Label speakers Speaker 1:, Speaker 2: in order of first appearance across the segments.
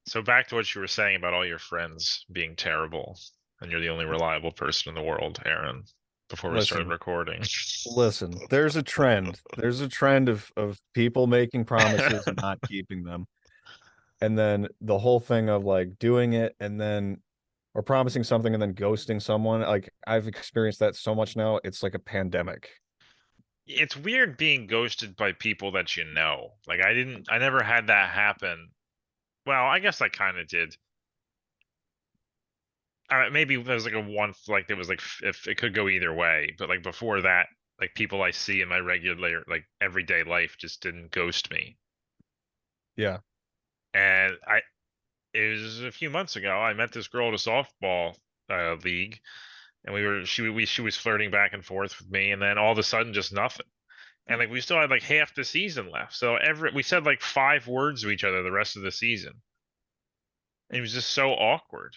Speaker 1: So back to what you were saying about all your friends being terrible, and you're the only reliable person in the world, Aaron, before we started
Speaker 2: Listen,
Speaker 1: recording.
Speaker 2: listen. There's a trend. There's a trend of people making promises and not keeping them. And then the whole thing of like doing it and then or promising something and then ghosting someone. Like I've experienced that so much now. It's like a pandemic.
Speaker 1: It's weird being ghosted by people that you know. Like I never had that happen. Well, I guess I kind of did. Maybe there's like a one, like there was like if it could go either way, but like before that, like people I see in my regular, like everyday life just didn't ghost me.
Speaker 2: Yeah.
Speaker 1: And it was a few months ago. I met this girl at a softball league, and she was flirting back and forth with me, and then all of a sudden, just nothing. And like we still had like half the season left, so we said like 5 words to each other the rest of the season. And it was just so awkward.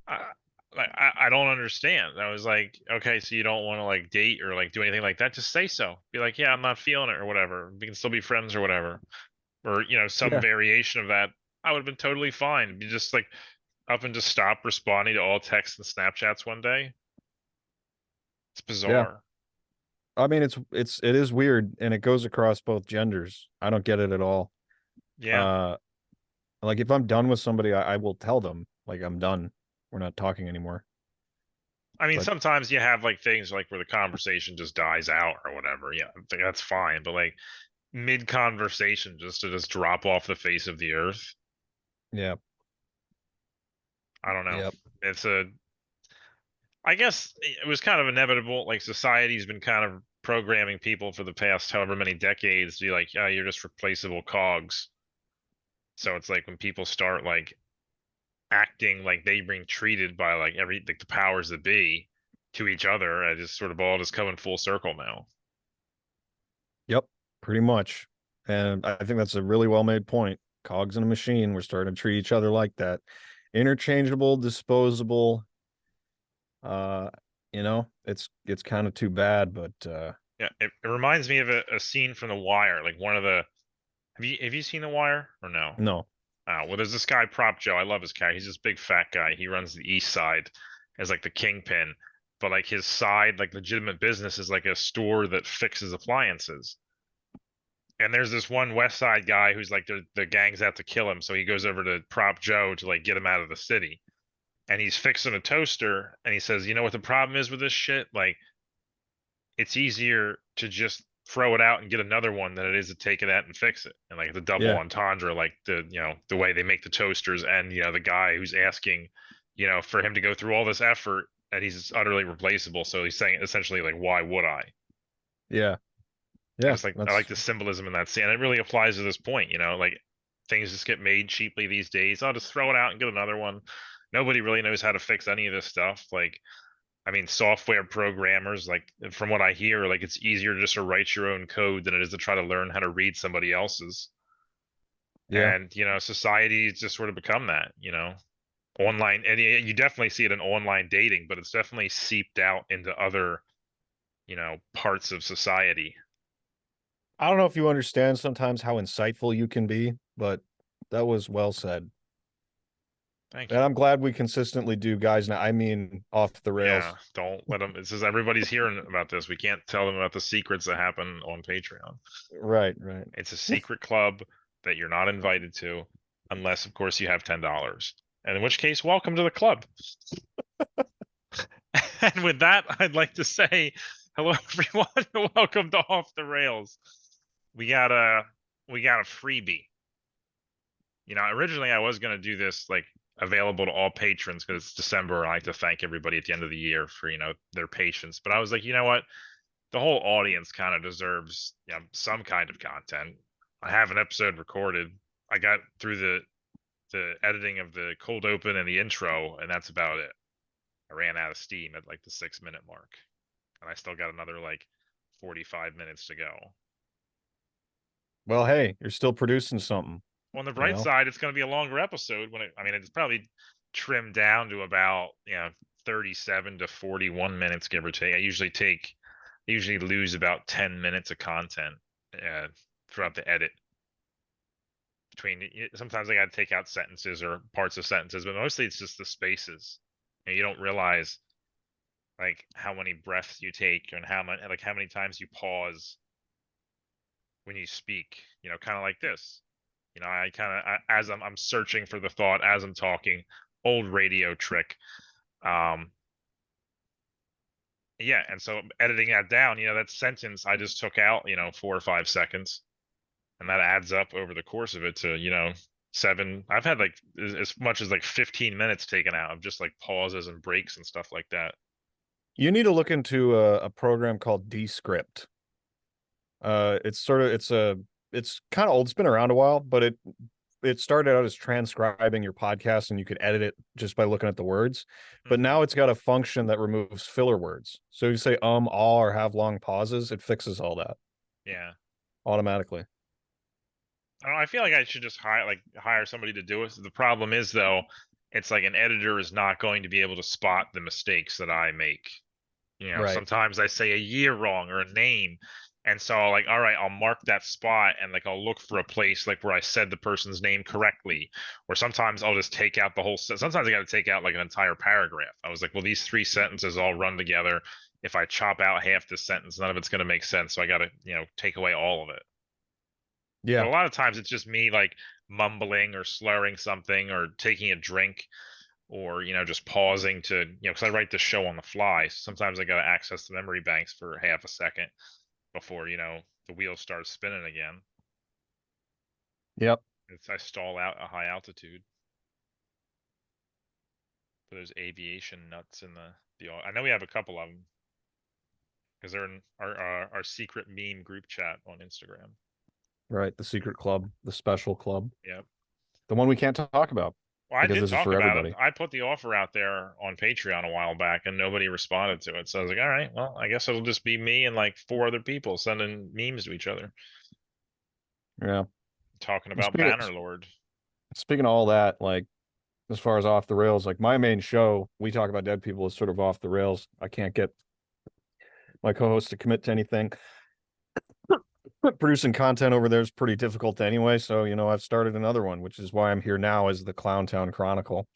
Speaker 1: I, I don't understand. I was like, okay, so you don't want to like date or like do anything like that? Just say so. Be like, yeah, I'm not feeling it or whatever. We can still be friends or whatever, or some
Speaker 2: Yeah.
Speaker 1: variation of that. I would have been totally fine. Be just like up and just stop responding to all texts and Snapchats one day. It's
Speaker 2: Yeah.
Speaker 1: bizarre.
Speaker 2: I mean, it is weird and it goes across both genders. I don't get it at all.
Speaker 1: Yeah.
Speaker 2: Uh, like if I'm done with somebody, I will tell them like I'm done. We're not talking anymore.
Speaker 1: I mean,
Speaker 2: But
Speaker 1: sometimes you have like things like where the conversation just dies out or whatever. Yeah, I think that's fine. But like mid conversation, just to just drop off the face of the earth,
Speaker 2: yeah,
Speaker 1: I don't know.
Speaker 2: yep,
Speaker 1: It's I guess it was kind of inevitable. Like society's been kind of programming people for the past however many decades to be like, yeah, you're just replaceable cogs. So it's like when people start like acting like they being treated by like the powers that be to each other, I just sort of all just coming full circle now.
Speaker 2: yep, pretty much. And I think that's a really well made point. Cogs in a machine, we're starting to treat each other like that. Interchangeable, disposable. Uh, it's kind of too bad, but
Speaker 1: Yeah, it reminds me of a scene from The Wire. Like one of the have you seen The Wire or no?
Speaker 2: no.
Speaker 1: Well, there's this guy Prop Joe. I love his guy. He's this big fat guy. He runs the East Side as like the kingpin, but like his side, like legitimate business, is like a store that fixes appliances. And there's this one West Side guy who's like the gang's out to kill him, so he goes over to Prop Joe to like get him out of the city. And he's fixing a toaster, and he says, "You know what the problem is with this shit? Like, it's easier to just throw it out and get another one than it is to take it out and fix it." And like the double
Speaker 2: Yeah,
Speaker 1: entendre, like the way they make the toasters, and the guy who's asking, for him to go through all this effort, and he's utterly replaceable. So he's saying essentially like, why would I?
Speaker 2: yeah,
Speaker 1: I
Speaker 2: yeah.
Speaker 1: just like I like
Speaker 2: That's
Speaker 1: the symbolism in that scene. And it really applies to this point, like things just get made cheaply these days. I'll just throw it out and get another one. Nobody really knows how to fix any of this stuff. Like, I mean, software programmers, like from what I hear, like it's easier just to write your own code than it is to try to learn how to read somebody else's.
Speaker 2: yeah,
Speaker 1: And, society's just sort of become that, online. And you definitely see it in online dating, but it's definitely seeped out into other, parts of society.
Speaker 2: I don't know if you understand sometimes how insightful you can be, but that was well said.
Speaker 1: Thank
Speaker 2: And
Speaker 1: you.
Speaker 2: I'm glad we consistently do guys now. I mean, off the
Speaker 1: Yeah,
Speaker 2: rails.
Speaker 1: don't let them. It says everybody's hearing about this. We can't tell them about the secrets that happen on Patreon.
Speaker 2: Right, right.
Speaker 1: It's a secret club that you're not invited to, unless, of course, you have $10. And in which case, welcome to the club. And with that, I'd like to say hello, everyone, and welcome to Off the Rails. We got a we got a freebie. Originally I was gonna do this like available to all patrons because it's December and I like to thank everybody at the end of the year for their patience. But I was like, you know what? The whole audience kind of deserves some kind of content. I have an episode recorded. I got through the editing of the cold open and the intro, and that's about it. I ran out of steam at like the 6 minute mark, and I still got another like 45 minutes to go.
Speaker 2: Well, hey, you're still producing something,
Speaker 1: On the
Speaker 2: you
Speaker 1: bright
Speaker 2: know?
Speaker 1: side, it's going to be a longer episode I mean, it's probably trimmed down to about 37 to 41 minutes, give or take. I usually lose about 10 minutes of content uh, throughout the edit between. Sometimes I got to take out sentences or parts of sentences, but mostly it's just the spaces. And you don't realize like how many breaths you take and how many times you pause when you speak. Kind of like this. I kind of as I'm searching for the thought as I'm talking. Old radio trick. Um, yeah, and so editing that down, that sentence I just took out, 4 or 5 seconds, and that adds up over the course of it to, seven. I've had like as much as like 15 minutes taken out of just like pauses and breaks and stuff like that.
Speaker 2: You need to look into a program called Descript. It's kind of old. It's been around a while, but it started out as transcribing your podcast, and you could edit it just by looking at the words. But
Speaker 1: Hmm.
Speaker 2: now it's got a function that removes filler words. So you say all, or have long pauses, it fixes all that
Speaker 1: Yeah.
Speaker 2: automatically.
Speaker 1: I don't know, I feel like I should just hire somebody to do it. The problem is though, it's like an editor is not going to be able to spot the mistakes that I make.
Speaker 2: Right.
Speaker 1: Sometimes I say a year wrong or a name. And so like, all right, I'll mark that spot and like I'll look for a place like where I said the person's name correctly. Or sometimes I'll just take out the whole sometimes I got to take out like an entire paragraph. I was like, well, these three sentences all run together. If I chop out half this sentence, none of it's going to make sense. So I got to, take away all of it. But
Speaker 2: Yeah.
Speaker 1: a lot of times it's just me like mumbling or slurring something or taking a drink or just pausing to because I write the show on the fly. So sometimes I got to access the memory banks for half a second before the wheels start spinning again.
Speaker 2: Yep.
Speaker 1: I stall out at high altitude. So there's aviation nuts in the. I know we have a couple of them because they're in our secret meme group chat on Instagram.
Speaker 2: Right. The secret club, the special club,
Speaker 1: Yep.
Speaker 2: the one we can't talk about
Speaker 1: Well, I
Speaker 2: because
Speaker 1: did
Speaker 2: this is
Speaker 1: talk
Speaker 2: for
Speaker 1: about it.
Speaker 2: everybody.
Speaker 1: I put the offer out there on Patreon a while back, and nobody responded to it. So I was like, all right, well, I guess it'll just be me and like four other people sending memes to each other,
Speaker 2: Yeah.
Speaker 1: talking
Speaker 2: And
Speaker 1: about Bannerlord.
Speaker 2: speaking of all that, like as far as off the rails, like my main show, we talk about dead people is sort of off the rails. I can't get my co-host to commit to anything. Producing content over there is pretty difficult anyway. So, I've started another one, which is why I'm here now, is the Clowntown Chronicle.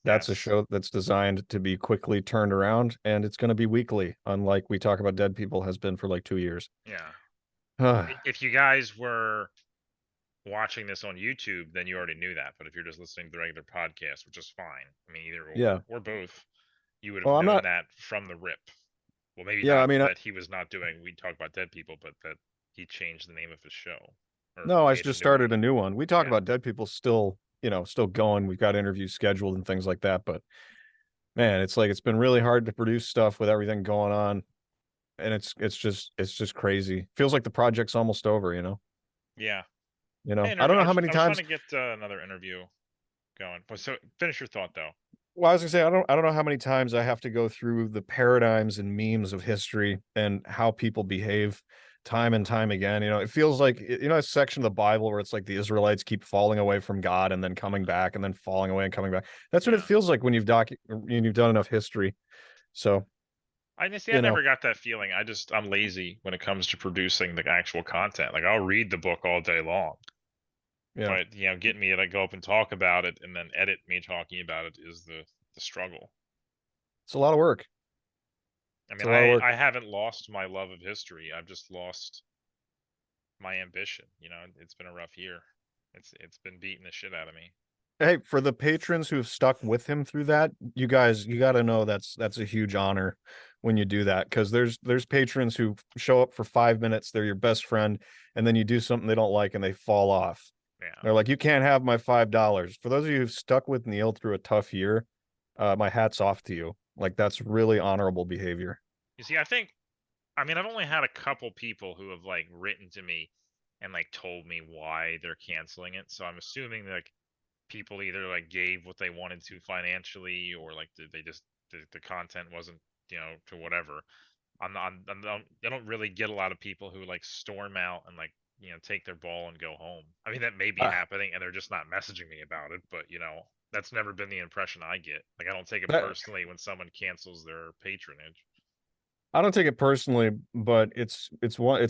Speaker 2: That's a
Speaker 1: Yes.
Speaker 2: show that's designed to be quickly turned around, and it's going to be weekly, unlike We Talk About Dead People has been for like 2 years.
Speaker 1: Yeah. If you guys were watching this on YouTube, then you already knew that. But if you're just listening to the regular podcast, which is fine, I mean, either
Speaker 2: Yeah.
Speaker 1: or both, you would have
Speaker 2: Well, I'm
Speaker 1: known
Speaker 2: not.
Speaker 1: that from the rip. Well, maybe
Speaker 2: Yeah. I
Speaker 1: not
Speaker 2: mean,
Speaker 1: that he was not doing We Talk About Dead People, but that he changed the name of his show or
Speaker 2: no, I
Speaker 1: made a
Speaker 2: just
Speaker 1: new one.
Speaker 2: started a new one. We Talk
Speaker 1: Yeah.
Speaker 2: About Dead People still, still going. We've got interviews scheduled and things like that. But man, it's like it's been really hard to produce stuff with everything going on, and it's just crazy. Feels like the project's almost over.
Speaker 1: Yeah.
Speaker 2: I don't know how many
Speaker 1: I was trying
Speaker 2: times.
Speaker 1: to get another interview going. But so finish your thought though.
Speaker 2: Well, I was gonna say I don't know how many times I have to go through the paradigms and memes of history and how people behave time and time again. It feels like a section of the Bible where it's like the Israelites keep falling away from God and then coming back and then falling away and coming back. That's what it
Speaker 1: Yeah.
Speaker 2: feels like when you've done enough history. So,
Speaker 1: I just see I
Speaker 2: you know,
Speaker 1: never got that feeling. I'm lazy when it comes to producing the actual content. Like I'll read the book all day long,
Speaker 2: yeah,
Speaker 1: but getting me to like, go up and talk about it and then edit me talking about it is the struggle.
Speaker 2: it's a lot of work.
Speaker 1: I
Speaker 2: It's
Speaker 1: mean,
Speaker 2: a lot of work.
Speaker 1: I haven't lost my love of history. I've just lost my ambition. It's been a rough year. It's been beating the shit out of me.
Speaker 2: Hey, for the patrons who've stuck with him through that, you guys, you got to know that's a huge honor when you do that, because there's patrons who show up for 5 minutes, they're your best friend, and then you do something they don't like and they fall off.
Speaker 1: Yeah.
Speaker 2: They're like, you can't have my $5. For those of you who've stuck with Neil through a tough year, my hat's off to you. Like that's really honorable behavior.
Speaker 1: You see, I mean, I've only had a couple people who have like written to me and like told me why they're canceling it. So I'm assuming like people either like gave what they wanted to financially or like they just the content wasn't to whatever. I don't really get a lot of people who like storm out and like take their ball and go home. I mean that may be
Speaker 2: Uh,
Speaker 1: happening and they're just not messaging me about it, but that's never been the impression I get. Like I don't take it
Speaker 2: that
Speaker 1: personally when someone cancels their patronage.
Speaker 2: I don't take it personally, but it's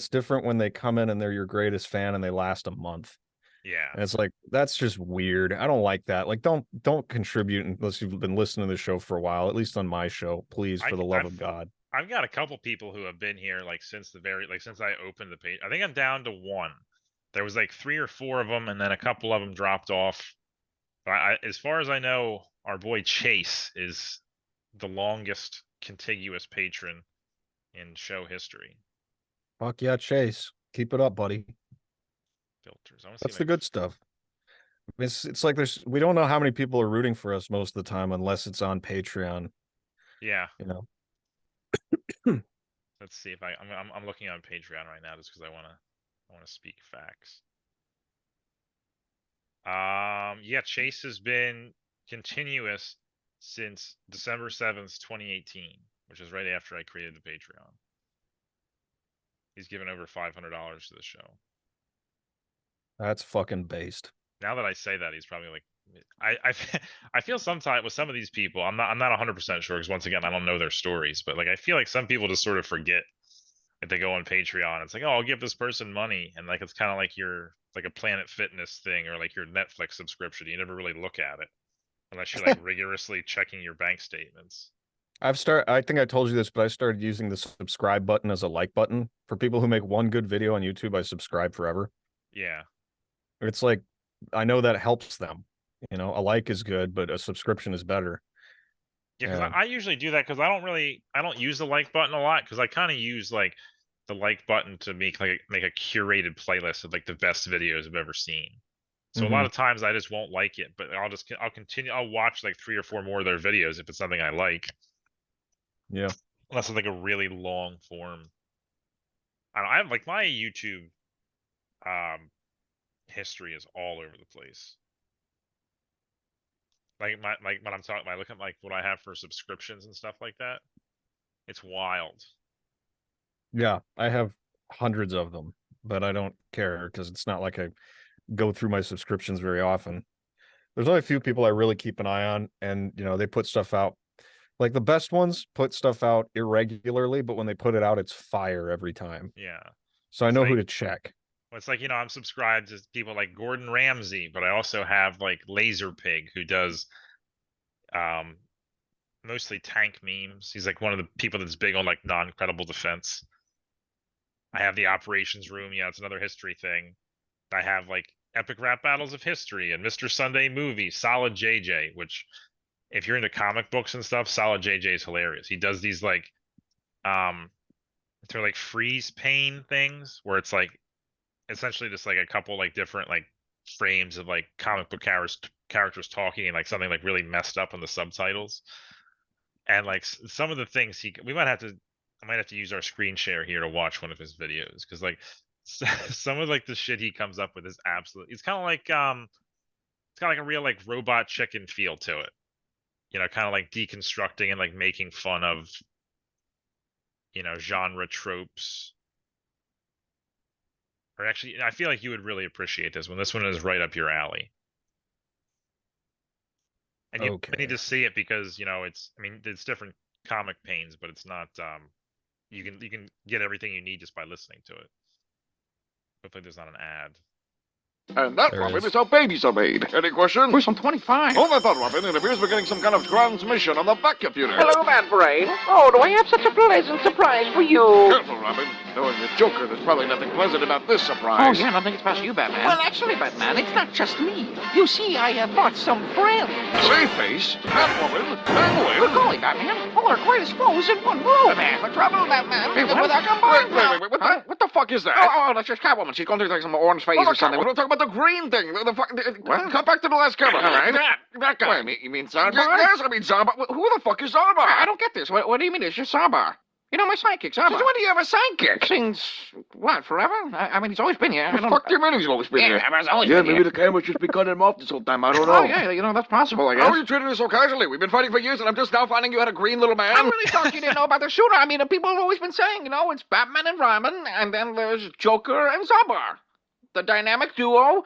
Speaker 2: different when they come in and they're your greatest fan and they last a month.
Speaker 1: Yeah.
Speaker 2: And it's like, that's just weird. I don't like that. Like, don't contribute unless you've been listening to the show for a while, at least on my show, please,
Speaker 1: I
Speaker 2: for the love
Speaker 1: I've
Speaker 2: of God.
Speaker 1: I've got a couple people who have been here like since the very like since I opened the page. I think I'm down to one. There was like three or four of them, and then a couple of them dropped off. But as far as I know, our boy Chase is the longest contiguous patron in show history.
Speaker 2: Fuck yeah, Chase. Keep it up, buddy.
Speaker 1: Filters. I want to see
Speaker 2: That's
Speaker 1: if I
Speaker 2: the
Speaker 1: can.
Speaker 2: good stuff. It's like we don't know how many people are rooting for us most of the time unless it's on Patreon,
Speaker 1: Yeah.
Speaker 2: you know.
Speaker 1: Let's see if I'm looking on Patreon right now just because I want to speak facts. Yeah, Chase has been continuous since December 7th, 2018, which is right after I created the Patreon. He's given over $500 to the show.
Speaker 2: That's fucking based.
Speaker 1: Now that I say that, he's probably like, I feel sometimes with some of these people, I'm not 100% sure because once again, I don't know their stories, but like I feel like some people just sort of forget if they go on Patreon. It's like, oh, I'll give this person money, and like it's kind of like your like a Planet Fitness thing or like your Netflix subscription. You never really look at it unless you're like rigorously checking your bank statements.
Speaker 2: I think I told you this, but I started using the subscribe button as a like button. For people who make one good video on YouTube, I subscribe forever.
Speaker 1: Yeah.
Speaker 2: It's like I know that helps them. You know, a like is good, but a subscription is better.
Speaker 1: Yeah, because
Speaker 2: And
Speaker 1: I usually do that because I don't use the like button a lot because I kind of use like the like button to make a curated playlist of like the best videos I've ever seen. So a lot
Speaker 2: mhm,
Speaker 1: of times I just won't like it, but I'll continue. I'll watch like three or four more of their videos if it's something I like,
Speaker 2: yeah.
Speaker 1: unless it's like a really long form. I don't know, I have like my YouTube um history is all over the place. Like when I'm talking, when I look at like what I have for subscriptions and stuff like that, it's wild.
Speaker 2: Yeah, I have hundreds of them, but I don't care because it's not like I go through my subscriptions very often. There's only a few people I really keep an eye on, and they put stuff out. Like the best ones put stuff out irregularly, but when they put it out, it's fire every time.
Speaker 1: Yeah.
Speaker 2: So I
Speaker 1: It's
Speaker 2: know who
Speaker 1: like
Speaker 2: to check.
Speaker 1: it's like, I'm subscribed to people like Gordon Ramsay, but I also have like Laser Pig who does um mostly tank memes. He's like one of the people that's big on like non-credible defense. I have the operations room, yeah, it's another history thing. I have like epic rap battles of history and Mr. Sunday movie, Solid JJ, which if you're into comic books and stuff, Solid JJ is hilarious. He does these like um they're like freeze pane things where it's like essentially just like a couple like different like frames of like comic book characters talking and like something like really messed up in the subtitles. And like some of the things I might have to use our screen share here to watch one of his videos because like some of like the shit he comes up with is absolute. It's kind of like a real like robot chicken feel to it. Kind of like deconstructing and like making fun of genre tropes. Or actually, I feel like you would really appreciate this one. This one is right up your alley. And you need
Speaker 2: Okay.
Speaker 1: to see it because it's different comic panes, but it's not you can get everything you need just by listening to it. Hopefully there's not an ad.
Speaker 3: And that,
Speaker 2: There
Speaker 3: Robin,
Speaker 2: is.
Speaker 3: is how babies are made. Any questions?
Speaker 4: We're some 25.
Speaker 3: Hold that thought, Robin. It appears we're getting some kind of transmission on the back computer.
Speaker 4: Hello, Bad Brain. Oh, do I have such a pleasant surprise for you?
Speaker 3: Careful, Robin. Knowing the Joker, there's probably nothing pleasant about this
Speaker 4: Oh,
Speaker 3: surprise.
Speaker 4: yeah, nothing gets past you, Batman. Well, actually, Batman, it's not just me. You see, I have brought some friends.
Speaker 3: Face, Catwoman,
Speaker 4: Good
Speaker 3: Penguin.
Speaker 4: golly, Batman. All our greatest foes in one room. Prepare for trouble, Batman.
Speaker 3: Hey,
Speaker 4: With our
Speaker 3: Wait,
Speaker 4: combined
Speaker 3: what the fuck is that?
Speaker 4: Oh, that's just Catwoman. She's going through like some orange phase
Speaker 3: Oh,
Speaker 4: or something.
Speaker 3: We're talking about the green thing.
Speaker 4: What?
Speaker 3: Cut back to the last camera.
Speaker 4: All right.
Speaker 3: That guy.
Speaker 4: Wait, you mean Zarbar?
Speaker 3: Yes, I mean Zarbar. Who the fuck is Zarbar?
Speaker 4: I don't get this. What do you mean? It's just Zarbar. You know, my sidekick, Zarbar.
Speaker 3: Since when do you have a sidekick?
Speaker 4: Since, what, forever? I mean, he's always been here. I
Speaker 3: The
Speaker 4: don't...
Speaker 3: fuck do you mean he's always been
Speaker 4: Yeah,
Speaker 3: here?
Speaker 4: Zarbar's always been here.
Speaker 3: the camera's just been cutting him off this whole time. I don't
Speaker 4: Oh, yeah, that's possible, I guess.
Speaker 3: How are you treating us so casually? We've been fighting for years, and I'm just now finding you had a green little man.
Speaker 4: I really thought you didn't know about the shooter. I mean, people have always been saying, it's Batman and Ryman, and then there's Joker and Zarbar. The dynamic duo,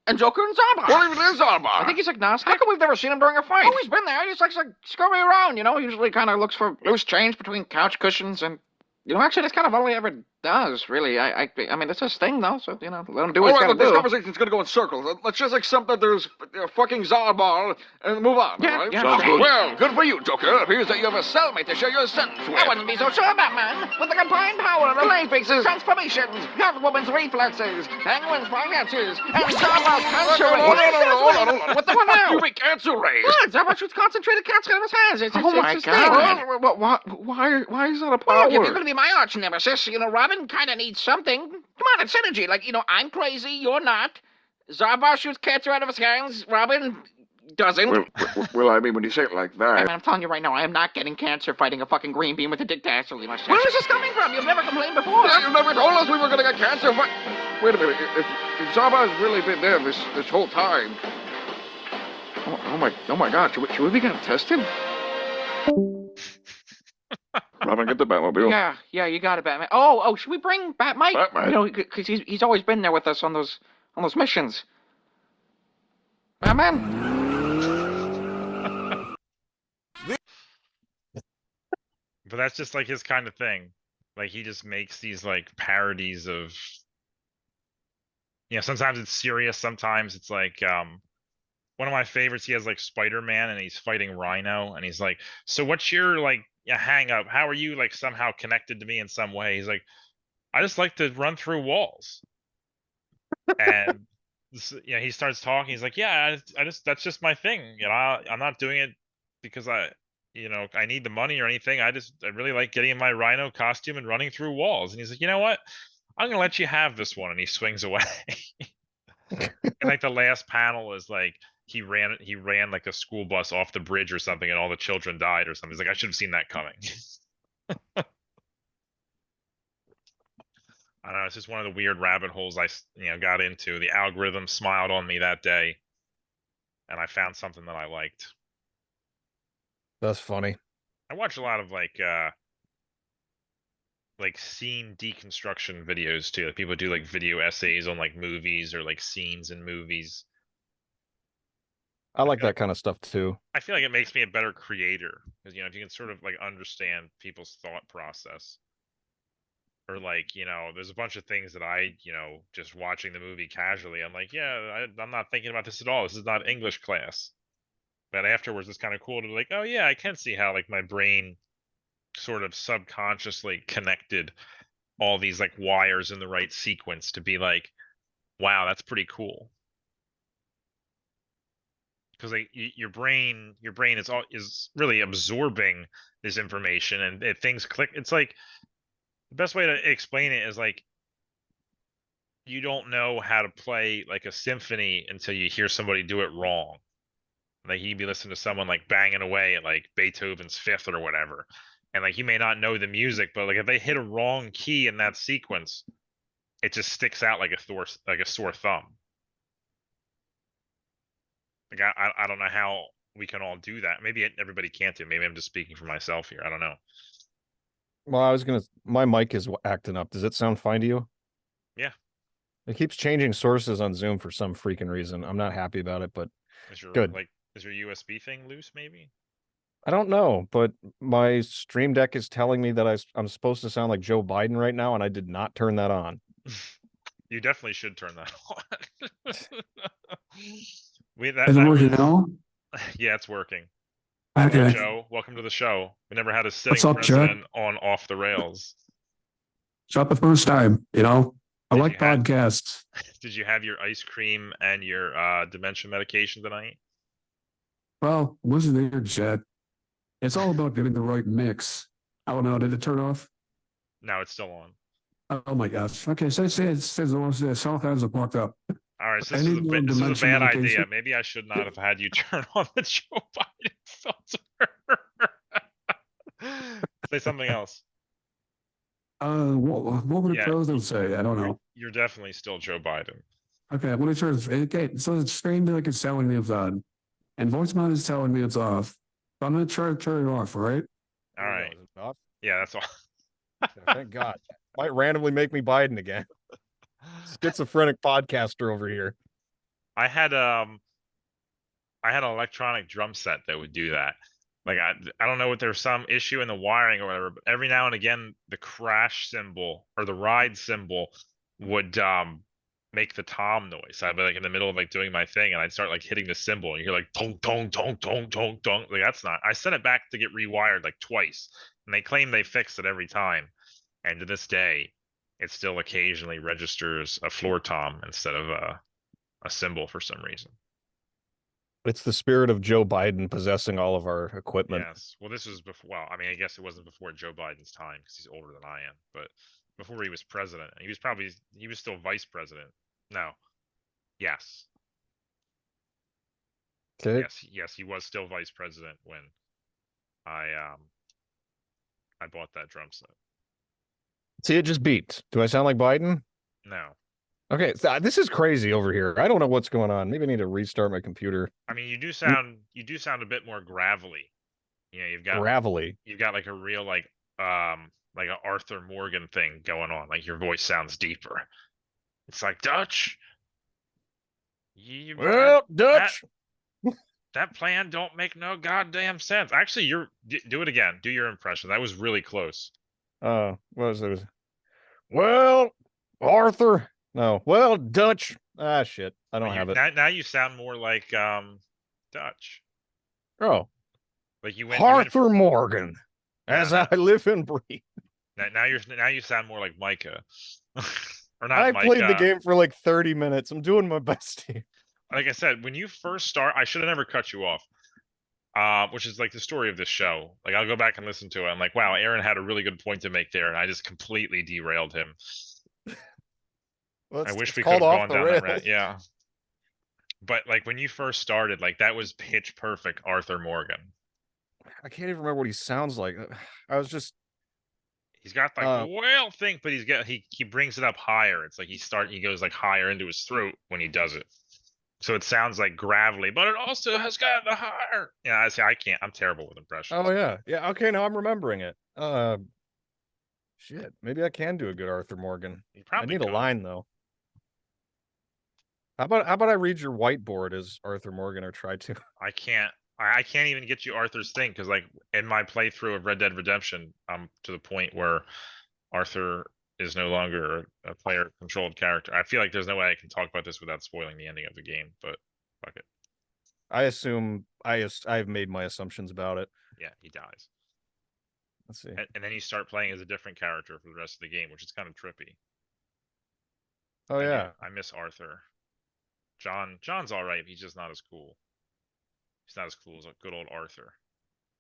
Speaker 4: and Joker and Zarbar.
Speaker 3: What even is Zarbar?
Speaker 4: I think he's agnostic. How come we've never seen him during a fight? Oh, he's been there. He just likes to scurry around, Usually kind of looks for loose change between couch cushions and... actually, that's kind of all he ever does, really. I mean, it's his thing, though, so, let him do
Speaker 3: All
Speaker 4: what he's
Speaker 3: right,
Speaker 4: gotta
Speaker 3: look, this
Speaker 4: do.
Speaker 3: conversation's gonna go in circles. Let's just accept that there's a fucking Zarbar and move on,
Speaker 4: Yeah,
Speaker 3: all right?
Speaker 4: yeah,
Speaker 3: Sounds
Speaker 4: sure.
Speaker 3: good. Well, good for you, Joker. It appears that you have a cellmate to share your sentence with.
Speaker 4: I wouldn't be so sure, Batman. With the combined power of flame fixes, transformations, Catwoman's reflexes, Penguin's finances, and Zarbar's cancer
Speaker 3: No,
Speaker 4: rays.
Speaker 3: hold on.
Speaker 4: What the hell now?
Speaker 3: You make cancer rays.
Speaker 4: What? Zarbar shoots concentrated cancer in his hands. It's
Speaker 3: my
Speaker 4: his
Speaker 3: God.
Speaker 4: thing.
Speaker 3: Why is that a
Speaker 4: Well,
Speaker 3: power?
Speaker 4: look, if you're gonna be my arch nemesis, Robin kind of needs something. Come on, it's synergy. Like, I'm crazy, you're not. Zarbar shoots cancer out of his hands. Robin doesn't.
Speaker 3: Well, I mean, when you say it like
Speaker 4: Hey,
Speaker 3: that.
Speaker 4: man, I'm telling you right now, I am not getting cancer fighting a fucking green bean with a dick dastardly mustache. Where is this coming from? You've never complained before.
Speaker 3: Yeah, you never told us we were gonna get cancer. But wait a minute. If Zarbar's really been there this whole time. Oh my God! Should we be getting tested? Robin, get the Batmobile.
Speaker 4: Yeah, you got it, Batman. Oh, should we bring Bat-Mike?
Speaker 3: Batmite?
Speaker 4: Because he's always been there with us on those missions. Batman?
Speaker 1: But that's just like his kind of thing. Like he just makes these like parodies of, sometimes it's serious, sometimes it's like one of my favorites, he has like Spider-Man and he's fighting Rhino and he's like, so what's your like hang up? How are you like somehow connected to me in some way? He's like, I just like to run through walls. And he starts talking. He's like, yeah, I just that's just my thing. I'm not doing it because I need the money or anything. I really like getting in my Rhino costume and running through walls. And he's like, you know what? I'm gonna let you have this one. And he swings away. And like the last panel is like he ran like a school bus off the bridge or something, and all the children died or something. He's like, I should have seen that coming. I don't know. It's just one of the weird rabbit holes I got into. The algorithm smiled on me that day, and I found something that I liked.
Speaker 2: That's funny.
Speaker 1: I watch a lot of like scene deconstruction videos too. Like people do like video essays on like movies or like scenes in movies.
Speaker 2: I like that kind of stuff too.
Speaker 1: I feel like it makes me a better creator because if you can sort of like understand people's thought process. Or like, there's a bunch of things that I, just watching the movie casually, I'm like, yeah, I'm not thinking about this at all. This is not English class. But afterwards, it's kind of cool to be like, oh yeah, I can see how like my brain sort of subconsciously connected all these like wires in the right sequence to be like, wow, that's pretty cool. Because like your brain is really absorbing this information, and things click. It's like the best way to explain it is like you don't know how to play like a symphony until you hear somebody do it wrong. Like you'd be listening to someone like banging away at like Beethoven's Fifth or whatever, and like you may not know the music, but like if they hit a wrong key in that sequence, it just sticks out like a sore thumb. Like I don't know how we can all do that. Maybe everybody can't do it. Maybe I'm just speaking for myself here. I don't know.
Speaker 2: Well, my mic is acting up. Does it sound fine to you?
Speaker 1: Yeah.
Speaker 2: It keeps changing sources on Zoom for some freaking reason. I'm not happy about it, but good.
Speaker 1: Is your USB thing loose maybe?
Speaker 2: I don't know, but my Stream Deck is telling me that I'm supposed to sound like Joe Biden right now, and I did not turn that on.
Speaker 1: You definitely should turn that on.
Speaker 5: Is it working now?
Speaker 1: Yeah, it's working.
Speaker 5: Okay.
Speaker 1: Hello, Joe, welcome to the show. We never had a sitting
Speaker 5: What's up,
Speaker 1: president on Off the Rails.
Speaker 5: It's not the first time, I like podcasts.
Speaker 1: Did you have your ice cream and your dementia medication tonight?
Speaker 5: Well, wasn't there, Chad? It's all about getting the right mix. I don't know. Did it turn off?
Speaker 1: No, it's still on.
Speaker 5: Oh my gosh. Okay, so it says the ones that South has it blocked up.
Speaker 1: All right, so
Speaker 5: I
Speaker 1: this is
Speaker 5: need
Speaker 1: a
Speaker 5: more
Speaker 1: this is a
Speaker 5: dementia
Speaker 1: bad
Speaker 5: medication.
Speaker 1: idea. Maybe I should not have had you turn on the Joe Biden filter. Say something else.
Speaker 5: What would
Speaker 1: Yeah.
Speaker 5: it president say? I don't know.
Speaker 1: You're definitely still Joe Biden.
Speaker 5: Okay, when it turns, okay, so it's screen like it's telling me it's on, and voicemail is telling me it's off. So I'm gonna try to turn it off, all right?
Speaker 1: All right. Yeah, that's all.
Speaker 2: Thank God. Might randomly make me Biden again. Schizophrenic podcaster over here.
Speaker 1: I had an electronic drum set that would do that. Like I don't know what there's some issue in the wiring or whatever, but every now and again the crash symbol or the ride symbol would make the tom noise. I'd be like in the middle of like doing my thing and I'd start like hitting the symbol and you hear like tong tong tong tong tong tong. Like that's not. I sent it back to get rewired like twice, and they claim they fixed it every time. And to this day, it still occasionally registers a floor tom instead of a symbol for some reason.
Speaker 2: It's the spirit of Joe Biden possessing all of our equipment.
Speaker 1: Yes. Well, this was before. Well, I mean, I guess it wasn't before Joe Biden's time because he's older than I am, but before he was president, he was still vice president. No. Yes.
Speaker 2: Okay.
Speaker 1: Yes, he was still vice president when I bought that drum set.
Speaker 2: See, it just beeped. Do I sound like Biden?
Speaker 1: No.
Speaker 2: Okay, this is crazy over here. I don't know what's going on. Maybe I need to restart my computer.
Speaker 1: I mean, you do sound a bit more gravelly. You know,
Speaker 2: Gravelly.
Speaker 1: you've got like a real like a Arthur Morgan thing going on. Like your voice sounds deeper. It's like Dutch. You
Speaker 2: Well, Dutch.
Speaker 1: that plan don't make no goddamn sense. Actually, do it again. Do your impression. That was really close.
Speaker 2: What was it? Well, Arthur. No. Well, Dutch. Ah, shit. I don't have it.
Speaker 1: Now you sound more like Dutch.
Speaker 2: Oh,
Speaker 1: Like you went
Speaker 2: Arthur Morgan. As
Speaker 1: Yeah,
Speaker 2: I live and breathe.
Speaker 1: now you sound more like Micah. Or not
Speaker 2: I
Speaker 1: Micah.
Speaker 2: played the game for like 30 minutes. I'm doing my best here.
Speaker 1: Like I said, when you first start, I should have never cut you off. Which is like the story of this show. Like I'll go back and listen to it. I'm like, wow, Aaron had a really good point to make there, and I just completely derailed him.
Speaker 2: Well,
Speaker 1: I wish
Speaker 2: it's
Speaker 1: we could have
Speaker 2: called off
Speaker 1: gone
Speaker 2: the
Speaker 1: down
Speaker 2: rails.
Speaker 1: that route. Yeah. But like when you first started, like that was pitch perfect Arthur Morgan.
Speaker 2: I can't even remember what he sounds like. I was just
Speaker 1: He's got like the whale thing, but he brings it up higher. It's like he goes like higher into his throat when he does it. So it sounds like gravelly, but it also has got the higher. Yeah, I say I can't. I'm terrible with impressions.
Speaker 2: Oh yeah. Yeah, okay, now I'm remembering it. Shit. Maybe I can do a good Arthur Morgan.
Speaker 1: You
Speaker 2: I
Speaker 1: probably
Speaker 2: need
Speaker 1: could.
Speaker 2: a line though. How about I read your whiteboard as Arthur Morgan or try to?
Speaker 1: I can't. I can't even get you Arthur's thing because like in my playthrough of Red Dead Redemption, I'm to the point where Arthur is no longer a player-controlled character. I feel like there's no way I can talk about this without spoiling the ending of the game, but fuck it.
Speaker 2: I assume I've made my assumptions about it.
Speaker 1: Yeah, he dies.
Speaker 2: Let's see.
Speaker 1: And then you start playing as a different character for the rest of the game, which is kind of trippy.
Speaker 2: Oh
Speaker 1: And
Speaker 2: yeah.
Speaker 1: I miss Arthur. John's all right. He's just not as cool. He's not as cool as a good old Arthur.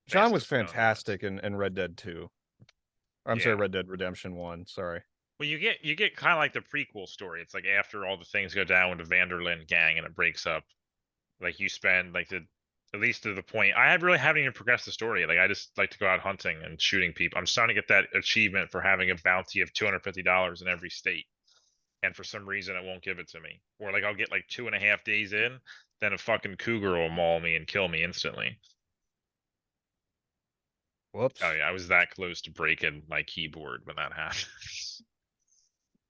Speaker 2: John was
Speaker 1: Fastest gun
Speaker 2: fantastic in Red Dead 2. I'm sorry,
Speaker 1: Yeah.
Speaker 2: Red Dead Redemption 1. Sorry.
Speaker 1: Well, you get kind of like the prequel story. It's like after all the things go down with the Vanderlyn gang and it breaks up, like you spend like at least to the point. Really haven't even progressed the story. Like I just like to go out hunting and shooting people. I'm starting to get that achievement for having a bounty of $250 in every state, and for some reason it won't give it to me. Or like I'll get like 2.5 days in, then a fucking cougar will maul me and kill me instantly.
Speaker 2: Whoops.
Speaker 1: Oh yeah, I was that close to breaking my keyboard when that happened.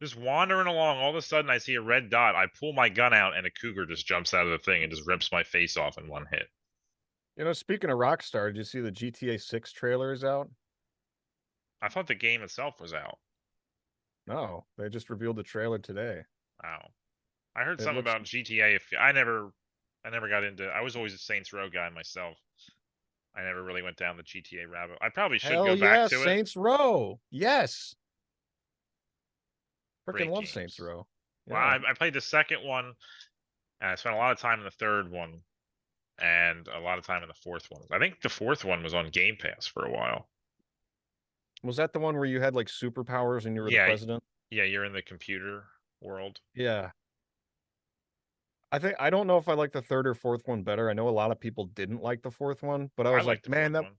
Speaker 1: Just wandering along, all of a sudden I see a red dot. I pull my gun out and a cougar just jumps out of the thing and just rips my face off in one hit.
Speaker 2: You know, speaking of Rockstar, did you see the GTA 6 trailer is out?
Speaker 1: I thought the game itself was out.
Speaker 2: No, they just revealed the trailer today.
Speaker 1: Wow. I heard
Speaker 2: It
Speaker 1: something
Speaker 2: looks-
Speaker 1: about GTA. I never got into. I was always a Saints Row guy myself. I never really went down the GTA rabbit. I probably should
Speaker 2: Hell
Speaker 1: go
Speaker 2: yeah,
Speaker 1: back to it.
Speaker 2: Saints Row. Yes.
Speaker 1: Great
Speaker 2: Freaking love
Speaker 1: games.
Speaker 2: Saints Row.
Speaker 1: Well,
Speaker 2: Yeah.
Speaker 1: I played the second one, and I spent a lot of time in the third one, and a lot of time in the fourth one. I think the fourth one was on Game Pass for a while.
Speaker 2: Was that the one where you had like superpowers and you were
Speaker 1: Yeah.
Speaker 2: the president?
Speaker 1: Yeah, you're in the computer world.
Speaker 2: Yeah. I don't know if I like the third or fourth one better. I know a lot of people didn't like the fourth one, but I was like,
Speaker 1: liked the
Speaker 2: man,
Speaker 1: fourth
Speaker 2: that
Speaker 1: one.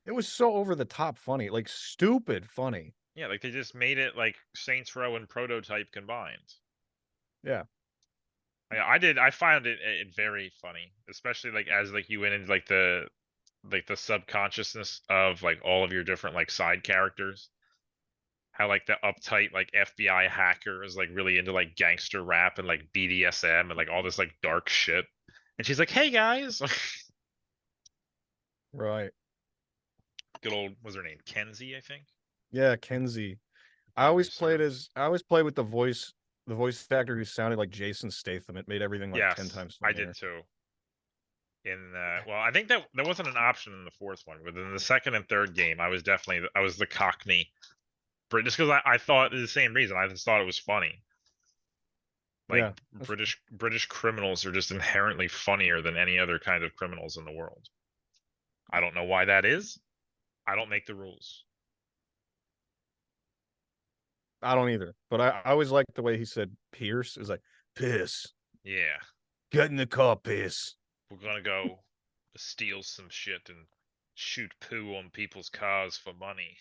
Speaker 2: it was so over the top funny, like stupid funny.
Speaker 1: Yeah, like they just made it like Saints Row and Prototype combined.
Speaker 2: Yeah.
Speaker 1: I found it very funny, especially like as like you went into like the subconsciousness of like all of your different like side characters. How like the uptight like FBI hacker is like really into like gangster rap and like BDSM and like all this like dark shit. And she's like, "Hey guys."
Speaker 2: Right.
Speaker 1: Good old, what's her name? Kenzie, I think.
Speaker 2: Yeah, Kenzie.
Speaker 1: Memory serves.
Speaker 2: I always played with the voice actor who sounded like Jason Statham. It made everything like 10
Speaker 1: Yes,
Speaker 2: times
Speaker 1: I did
Speaker 2: funnier.
Speaker 1: too. Well, I think that wasn't an option in the fourth one, but in the second and third game, I was the Cockney, just because I thought the same reason. I just thought it was funny. Like
Speaker 2: Yeah. That's
Speaker 1: British criminals are just inherently funnier than any other kind of criminals in the world. I don't know why that is. I don't make the rules.
Speaker 2: I don't either. But I always liked the way he said Pierce is like, piss.
Speaker 1: Yeah,
Speaker 2: Get in the car, piss.
Speaker 1: we're gonna go steal some shit and shoot poo on people's cars for money,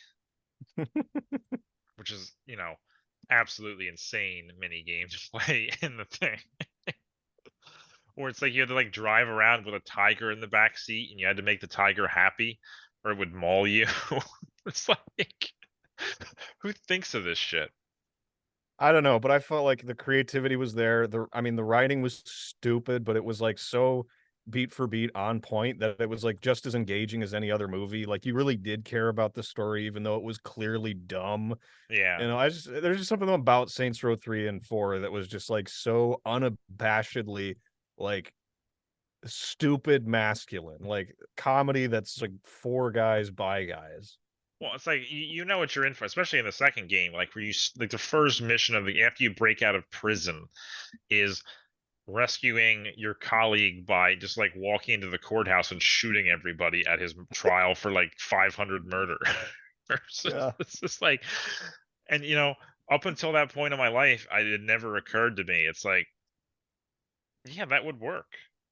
Speaker 1: which is, absolutely insane mini game to play in the thing. Or it's like you had to like drive around with a tiger in the back seat and you had to make the tiger happy or it would maul you. It's like who thinks of this shit?
Speaker 2: I don't know, but I felt like the creativity was there. I mean, the writing was stupid, but it was like so beat for beat on point that it was like just as engaging as any other movie. Like you really did care about the story, even though it was clearly dumb.
Speaker 1: Yeah.
Speaker 2: There's just something about Saints Row 3 and 4 that was just like so unabashedly like stupid masculine, like comedy that's like for guys by guys.
Speaker 1: Well, it's like you know what you're in for, especially in the second game, like where like the first mission of the after you break out of prison is rescuing your colleague by just like walking into the courthouse and shooting everybody at his trial for like 500 murder.
Speaker 2: Yeah.
Speaker 1: It's just like, and up until that point in my life, it never occurred to me. It's like, yeah, that would work.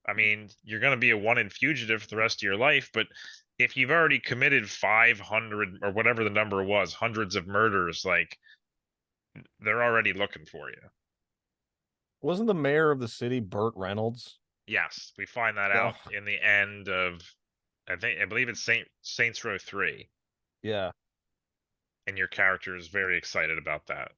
Speaker 1: I mean, you're going to be a one-in fugitive for the rest of your life, but if you've already committed 500 or whatever the number was, hundreds of murders, like they're already looking for you.
Speaker 2: Wasn't the mayor of the city Burt Reynolds?
Speaker 1: Yes, we find that
Speaker 2: Oh,
Speaker 1: out in the end of I believe it's Saints Row 3,
Speaker 2: yeah.
Speaker 1: and your character is very excited about that.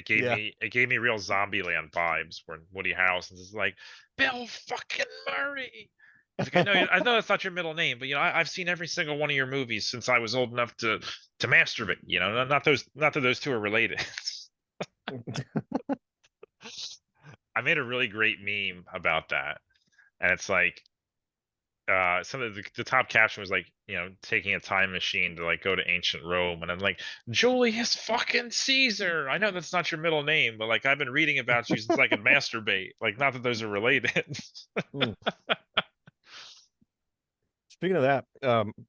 Speaker 2: Yeah.
Speaker 1: It gave me real Zombieland vibes when Woody Harrelson's is like, Bill fucking Murray. He's like, I know that's not your middle name, but I've seen every single one of your movies since I was old enough to masturbate. Not that those two are related. I made a really great meme about that, and it's like, some of the top caption was like, taking a time machine to like go to ancient Rome, and I'm like, Julius fucking Caesar. I know that's not your middle name, but like I've been reading about you since I could masturbate. Like, not that those are related.
Speaker 2: Mm. Speaking of that,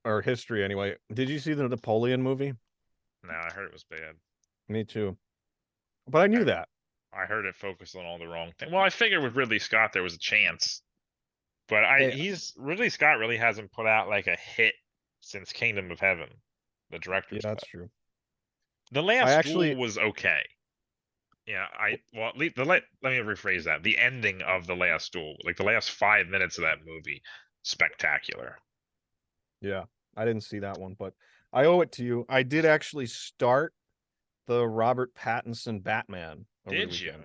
Speaker 2: or history anyway, did you see the Napoleon movie?
Speaker 1: No, I heard it was bad.
Speaker 2: Me too. But I
Speaker 1: I,
Speaker 2: knew that.
Speaker 1: I heard it focused on all the wrong thing. Well, I figured with Ridley Scott there was a chance, but
Speaker 2: Hey,
Speaker 1: he's Ridley Scott really hasn't put out like a hit since Kingdom of Heaven, the
Speaker 2: yeah,
Speaker 1: director's
Speaker 2: that's
Speaker 1: cut.
Speaker 2: true.
Speaker 1: The
Speaker 2: I
Speaker 1: Last Duel
Speaker 2: actually
Speaker 1: was okay. Yeah, well, let me rephrase that. The ending of The Last Duel, like the last 5 minutes of that movie, spectacular.
Speaker 2: yeah, I didn't see that one, but I owe it to you. I did actually start the Robert Pattinson Batman over the
Speaker 1: Did you?
Speaker 2: weekend.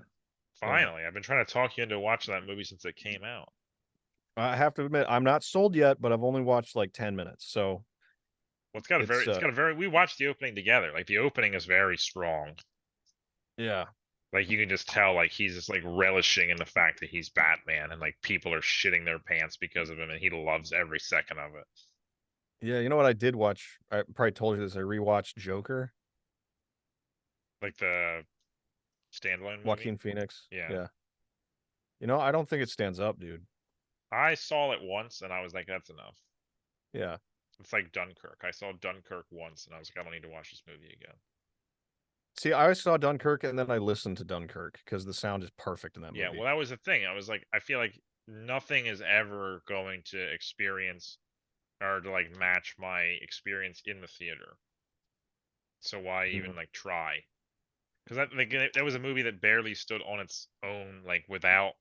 Speaker 2: Yeah.
Speaker 1: Finally, I've been trying to talk you into watching that movie since it came out.
Speaker 2: I have to admit, I'm not sold yet, but I've only watched like 10 minutes. So
Speaker 1: Well,
Speaker 2: it's
Speaker 1: we watched the opening together. Like the opening is very strong.
Speaker 2: yeah.
Speaker 1: Like you can just tell, like he's just like relishing in the fact that he's Batman, and like people are shitting their pants because of him, and he loves every second of it.
Speaker 2: Yeah, you know what I did watch? I probably told you this. I rewatched Joker,
Speaker 1: Like the standalone movie.
Speaker 2: Joaquin Phoenix.
Speaker 1: Yeah,
Speaker 2: Yeah. I don't think it stands up, dude.
Speaker 1: I saw it once, and I was like, that's enough.
Speaker 2: Yeah.
Speaker 1: It's like Dunkirk. I saw Dunkirk once, and I was like, I don't need to watch this movie again.
Speaker 2: See, I saw Dunkirk and then I listened to Dunkirk because the sound is perfect in that
Speaker 1: Yeah,
Speaker 2: movie.
Speaker 1: well, that was the thing. I was like, I feel like nothing is ever going to experience or to like match my experience in the theater. So why even
Speaker 2: Mhm.
Speaker 1: like try? Because that was a movie that barely stood on its own, like without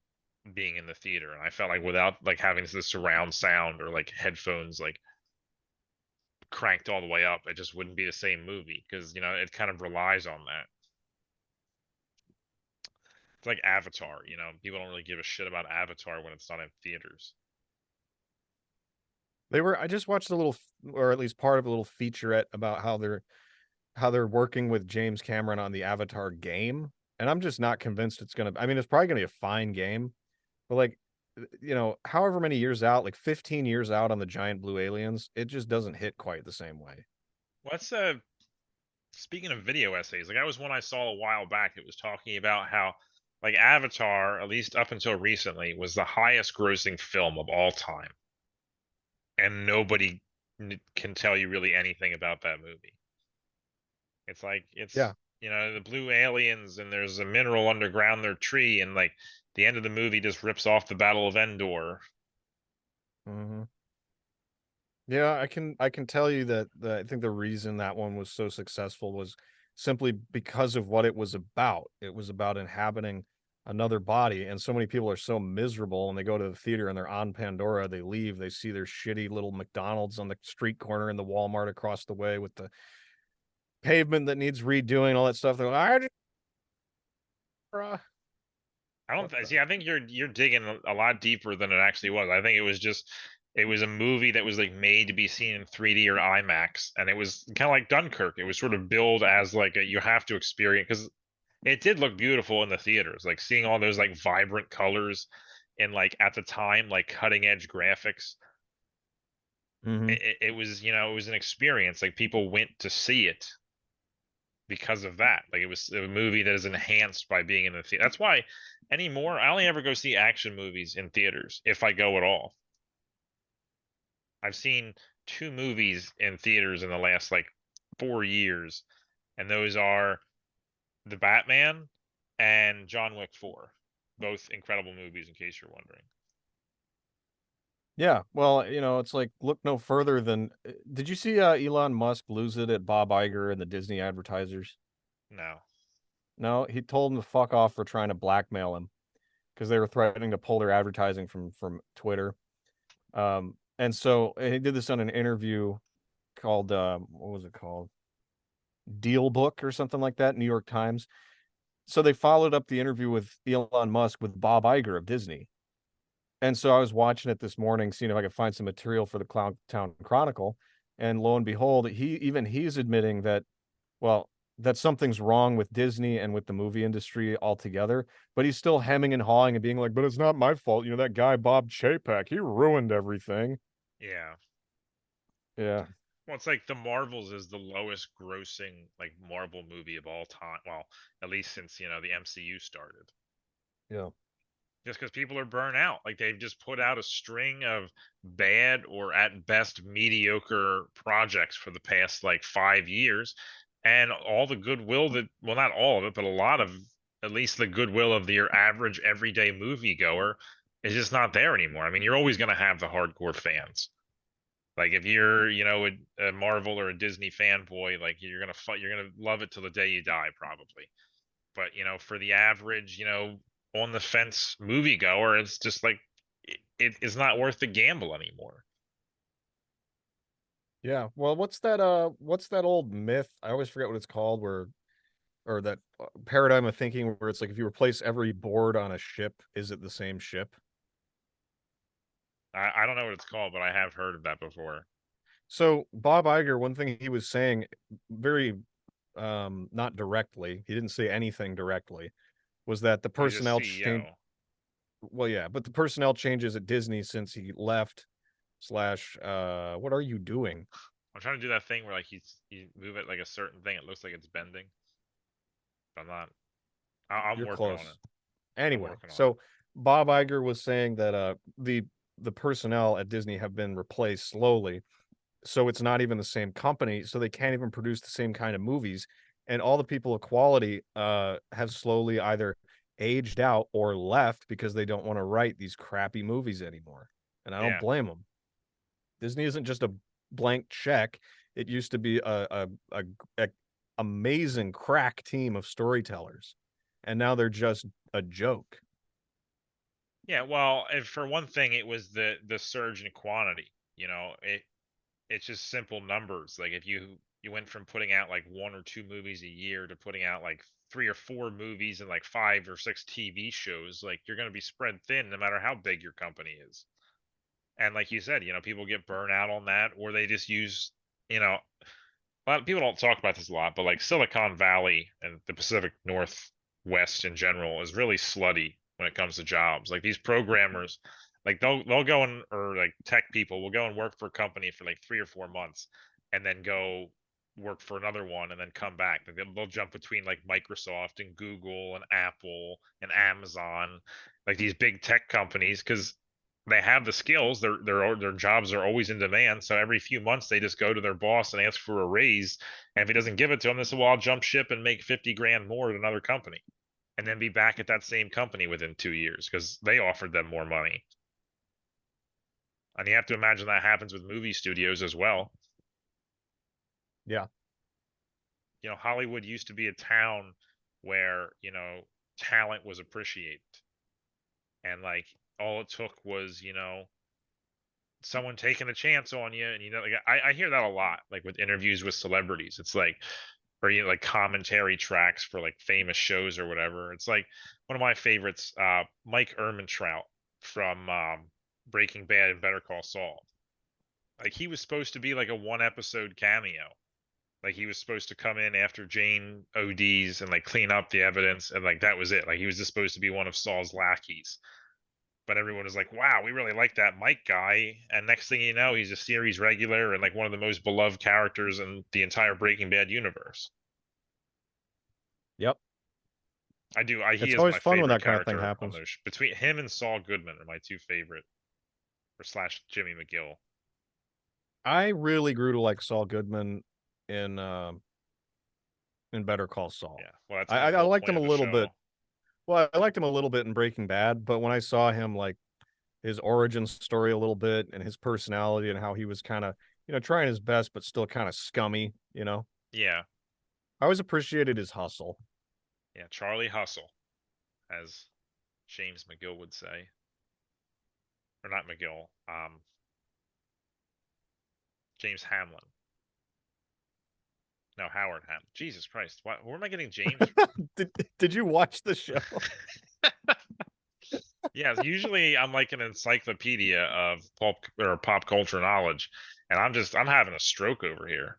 Speaker 1: being in the theater, and I felt like without like having this surround sound or like headphones like cranked all the way up, it just wouldn't be the same movie because it kind of relies on that. It's like Avatar, people don't really give a shit about Avatar when it's not in theaters.
Speaker 2: I just watched a little, or at least part of a little featurette about how they're working with James Cameron on the Avatar game, and I'm just not convinced it's gonna. I mean, it's probably gonna be a fine game, but like, however many years out, like 15 years out on the giant blue aliens, it just doesn't hit quite the same way.
Speaker 1: What's speaking of video essays, like, that was one I saw a while back. It was talking about how, like, Avatar, at least up until recently, was the highest grossing film of all time, and nobody can tell you really anything about that movie. It's like
Speaker 2: Yeah.
Speaker 1: the blue aliens, and there's a mineral underground their tree, and like the end of the movie just rips off the Battle of Endor.
Speaker 2: hmm Yeah, I can tell you that I think the reason that one was so successful was simply because of what it was about. It was about inhabiting another body, and so many people are so miserable when they go to the theater and they're on Pandora, they leave, they see their shitty little McDonald's on the street corner and the Walmart across the way with the pavement that needs redoing, all that stuff. They're like, I just, bruh,
Speaker 1: I don't
Speaker 2: what the
Speaker 1: see. I think you're digging a lot deeper than it actually was. I think it was a movie that was like made to be seen in 3D or IMAX, and it was kind of like Dunkirk. It was sort of billed as like you have to experience, because it did look beautiful in the theaters, like seeing all those like vibrant colors and like at the time like cutting edge graphics.
Speaker 2: Mhm.
Speaker 1: It was it was an experience. Like people went to see it because of that. Like it was a movie that is enhanced by being in the theater. That's why anymore I only ever go see action movies in theaters if I go at all. I've seen two movies in theaters in the last like 4 years, and those are The Batman and John Wick 4. Both incredible movies, in case you're wondering.
Speaker 2: Yeah, well, it's like look no further than did you see Elon Musk lose it at Bob Iger and the Disney advertisers?
Speaker 1: No.
Speaker 2: No, he told them to fuck off for trying to blackmail him because they were threatening to pull their advertising from Twitter. And so he did this on an interview called what was it called? Deal Book or something like that, New York Times. So they followed up the interview with Elon Musk with Bob Iger of Disney. And so I was watching it this morning, seeing if I could find some material for the Clown Town Chronicle. And lo and behold, he's admitting that, well, that something's wrong with Disney and with the movie industry altogether. But he's still hemming and hawing and being like, but it's not my fault. That guy Bob Chapek, he ruined everything.
Speaker 1: Yeah.
Speaker 2: Yeah.
Speaker 1: Well, it's like The Marvels is the lowest grossing like Marvel movie of all time. Well, at least since, the MCU started.
Speaker 2: Yeah.
Speaker 1: Just because people are burnt out. Like they've just put out a string of bad or at best mediocre projects for the past like 5 years. And all the goodwill that, well, not all of it, but a lot of at least the goodwill of your average everyday moviegoer is just not there anymore. I mean, you're always going to have the hardcore fans. Like if you're, a Marvel or a Disney fanboy, like you're gonna love it till the day you die, probably. But for the average, on the fence moviegoer, it's just like it is not worth the gamble anymore.
Speaker 2: Yeah. Well, what's that old myth? I always forget what it's called where or that paradigm of thinking where it's like if you replace every board on a ship, is it the same ship?
Speaker 1: I don't know what it's called, but I have heard of that before.
Speaker 2: So Bob Iger, one thing he was saying very not directly, he didn't say anything directly, was that the
Speaker 1: Well, he's a
Speaker 2: personnel change
Speaker 1: CEO.
Speaker 2: well, yeah, but the personnel changes at Disney since he left slash what are you doing?
Speaker 1: I'm trying to do that thing where like you move it like a certain thing, it looks like it's bending. But I'm not. I'm
Speaker 2: You're
Speaker 1: working on it.
Speaker 2: close.
Speaker 1: I'm
Speaker 2: Anyway,
Speaker 1: working on it.
Speaker 2: so Bob Iger was saying that the personnel at Disney have been replaced slowly, so it's not even the same company, so they can't even produce the same kind of movies, and all the people of quality have slowly either aged out or left because they don't want to write these crappy movies anymore. And I don't
Speaker 1: Yeah.
Speaker 2: blame them. Disney isn't just a blank check. It used to be a amazing crack team of storytellers, and now they're just a joke.
Speaker 1: Yeah, well, and for one thing, it was the surge in quantity. It's just simple numbers. Like if you went from putting out like one or two movies a year to putting out like three or four movies and like five or six TV shows, like you're going to be spread thin no matter how big your company is. And like you said, people get burnt out on that, or they just use, a lot of people don't talk about this a lot, but like Silicon Valley and the Pacific Northwest in general is really slutty when it comes to jobs. Like these programmers, like they'll go and or like tech people will go and work for a company for like 3 or 4 months, and then go work for another one, and then come back. Like, they'll jump between like Microsoft and Google and Apple and Amazon, like these big tech companies, because they have the skills. Their jobs are always in demand. So every few months they just go to their boss and ask for a raise. And if he doesn't give it to them, they say, "Well, I'll jump ship and make 50 grand more at another company," and then be back at that same company within 2 years because they offered them more money. And you have to imagine that happens with movie studios as well.
Speaker 2: Yeah.
Speaker 1: Hollywood used to be a town where, talent was appreciated. And like all it took was, someone taking a chance on you. And like I hear that a lot, like with interviews with celebrities. It's like, or like commentary tracks for like famous shows or whatever. It's like one of my favorites, Mike Ehrmantraut from Breaking Bad and Better Call Saul. Like he was supposed to be like a 1 episode cameo. Like he was supposed to come in after Jane ODs and like clean up the evidence, and like that was it. Like he was just supposed to be one of Saul's lackeys. But everyone was like, "Wow, we really like that Mike guy." And next thing you know, he's a series regular and like one of the most beloved characters in the entire Breaking Bad universe.
Speaker 2: Yep.
Speaker 1: He
Speaker 2: It's
Speaker 1: is
Speaker 2: always
Speaker 1: my
Speaker 2: fun when
Speaker 1: favorite
Speaker 2: that kind of thing
Speaker 1: character on
Speaker 2: happens.
Speaker 1: those. Between him and Saul Goodman are my two favorite, or slash Jimmy McGill.
Speaker 2: I really grew to like Saul Goodman in Better Call Saul.
Speaker 1: Yeah, well, that's
Speaker 2: I,
Speaker 1: kind
Speaker 2: I
Speaker 1: of the
Speaker 2: I
Speaker 1: whole
Speaker 2: liked
Speaker 1: point
Speaker 2: him a
Speaker 1: of the
Speaker 2: little
Speaker 1: show.
Speaker 2: bit. Well, I liked him a little bit in Breaking Bad, but when I saw him like his origin story a little bit and his personality and how he was kind of, trying his best but still kind of scummy,
Speaker 1: Yeah,
Speaker 2: I always appreciated his hustle.
Speaker 1: yeah, Charlie Hustle, as James McGill would say, or not McGill, James Hamlin. No, Howard Hamlin. Jesus Christ, where am I getting James from?
Speaker 2: Did you watch the show?
Speaker 1: Yeah, usually I'm like an encyclopedia of pop culture knowledge, and I'm having a stroke over here.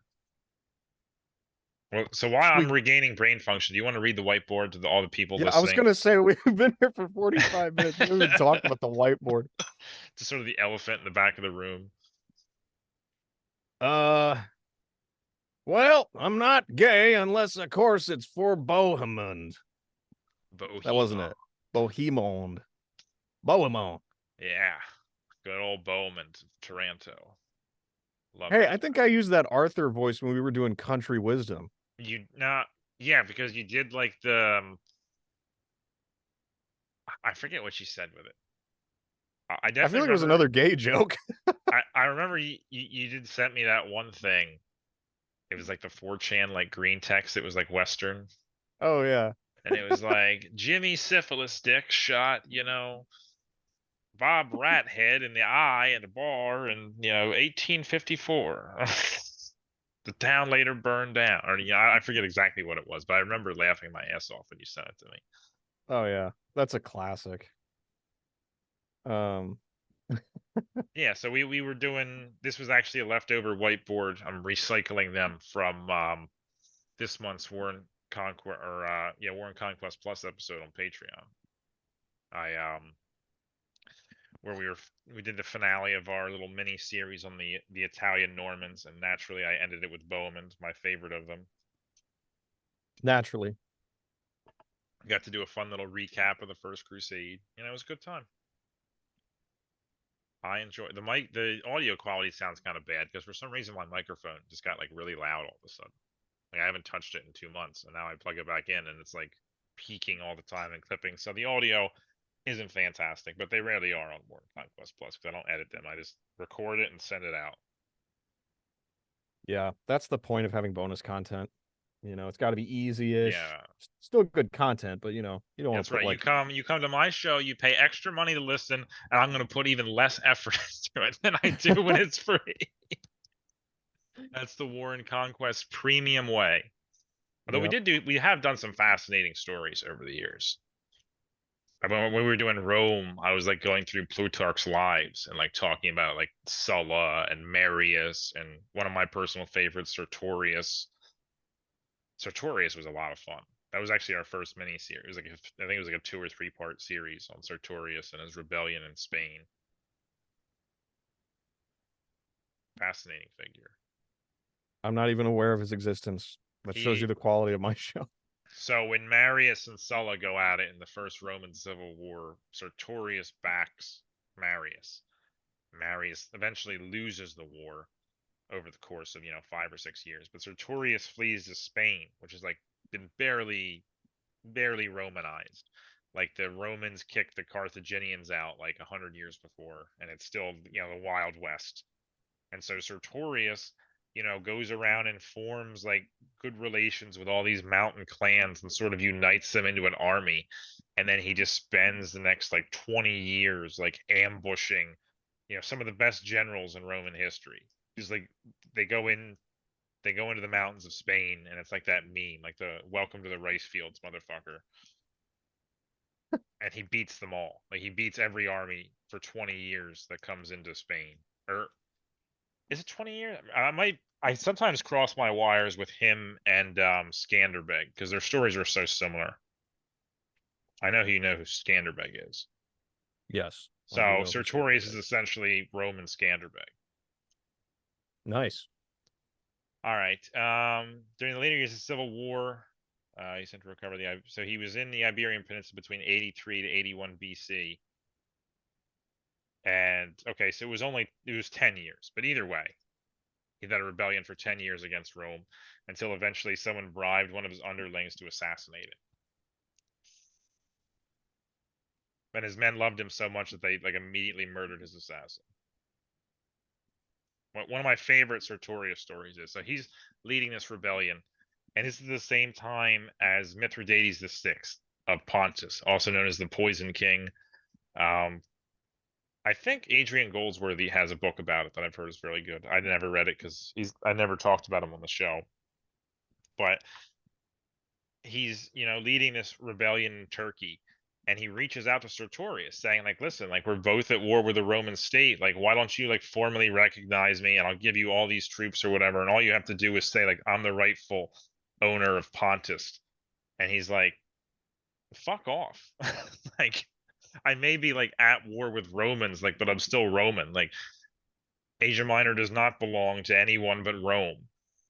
Speaker 1: Well, so while
Speaker 2: Should we?
Speaker 1: I'm regaining brain function, do you want to read the whiteboard to all the people
Speaker 2: Yeah, I was
Speaker 1: listening?
Speaker 2: gonna say we've been here for 45 minutes. We haven't even talked about the whiteboard.
Speaker 1: Just sort of the elephant in the back of the room.
Speaker 2: Well, I'm not gay unless, of course, it's for Bohemond. That wasn't
Speaker 1: Bohemond.
Speaker 2: it. Bohemond. Bohemond.
Speaker 1: Yeah, good old Bowman, Taranto. Love
Speaker 2: Hey,
Speaker 1: that
Speaker 2: I think
Speaker 1: guy.
Speaker 2: I used that Arthur voice when we were doing Country Wisdom.
Speaker 1: Yeah, because you did like the. I forget what you said with it. I
Speaker 2: I
Speaker 1: definitely
Speaker 2: feel like it was
Speaker 1: remember.
Speaker 2: another gay joke.
Speaker 1: I remember you did send me that one thing. It was like the 4chan like green text. It was like Western,
Speaker 2: Oh yeah.
Speaker 1: and it was like Jimmy Syphilis Dick shot, Bob Rathead in the eye at a bar in 1854. The town later burned down, or I forget exactly what it was, but I remember laughing my ass off when you sent it to me.
Speaker 2: Oh yeah. That's a classic. Um
Speaker 1: Yeah, so we were doing this was actually a leftover whiteboard. I'm recycling them from this month's War and Conquest Plus episode on Patreon. I where we did the finale of our little mini series on the Italian Normans, and naturally I ended it with Bowman, my favorite of them.
Speaker 2: naturally.
Speaker 1: Got to do a fun little recap of the First Crusade. It was a good time. I enjoy the audio quality sounds kind of bad because for some reason my microphone just got like really loud all of a sudden. Like I haven't touched it in 2 months, and now I plug it back in and it's like peaking all the time and clipping. So the audio isn't fantastic, but they rarely are on War and Conquest Plus because I don't edit them. I just record it and send it out.
Speaker 2: Yeah, that's the point of having bonus content. It's got to be easy-ish.
Speaker 1: Yeah,
Speaker 2: Still good content, but you don't want
Speaker 1: that's
Speaker 2: to put
Speaker 1: right.
Speaker 2: like
Speaker 1: You come to my show, you pay extra money to listen, and I'm going to put even less effort into it than I do when it's free. That's the War and Conquest premium way. Although
Speaker 2: yeah.
Speaker 1: we have done some fascinating stories over the years. when we were doing Rome, I was like going through Plutarch's lives and like talking about like Sulla and Marius and one of my personal favorites, Sertorius. Sertorius was a lot of fun. That was actually our first mini series. I think it was like a 2 or 3 part series on Sertorius and his rebellion in Spain. Fascinating figure.
Speaker 2: I'm not even aware of his existence. That shows
Speaker 1: He
Speaker 2: you the quality of my show.
Speaker 1: So when Marius and Sulla go at it in the first Roman Civil War, Sertorius backs Marius. Marius eventually loses the war over the course of, 5 or 6 years, but Sertorius flees to Spain, which has like been barely Romanized. Like the Romans kicked the Carthaginians out like 100 years before, and it's still, the Wild West. And so Sertorius, goes around and forms like good relations with all these mountain clans and sort of unites them into an army. And then he just spends the next like 20 years like ambushing, some of the best generals in Roman history. He's like they go in they go into the mountains of Spain and it's like that meme, like the welcome to the rice fields, motherfucker. And he beats them all. Like he beats every army for 20 years that comes into Spain. Or is it 20 years? I sometimes cross my wires with him and Skanderbeg because their stories are so similar. I know you know who Skanderbeg is.
Speaker 2: Yes. I do
Speaker 1: So
Speaker 2: know who
Speaker 1: Sertorius is
Speaker 2: Skanderbeg is.
Speaker 1: essentially Roman Skanderbeg.
Speaker 2: Nice.
Speaker 1: All right. During the later years of the Civil War, he sent to recover so he was in the Iberian Peninsula between 83 to 81 BC. And okay, so it was 10 years, but either way, he led a rebellion for 10 years against Rome until eventually someone bribed one of his underlings to assassinate him. And his men loved him so much that they like immediately murdered his assassin. One of my favorite Sertorius stories is so he's leading this rebellion, and this is the same time as Mithridates VI of Pontus, also known as the Poison King. I think Adrian Goldsworthy has a book about it that I've heard is really good. I never read it because I never talked about him on the show, but he's leading this rebellion in Turkey, and he reaches out to Sertorius saying like, listen, like we're both at war with the Roman state, like why don't you like formally recognize me and I'll give you all these troops or whatever, and all you have to do is say like I'm the rightful owner of Pontus. And he's like, fuck off. Like I may be like at war with Romans, like, but I'm still Roman. Like Asia Minor does not belong to anyone but Rome.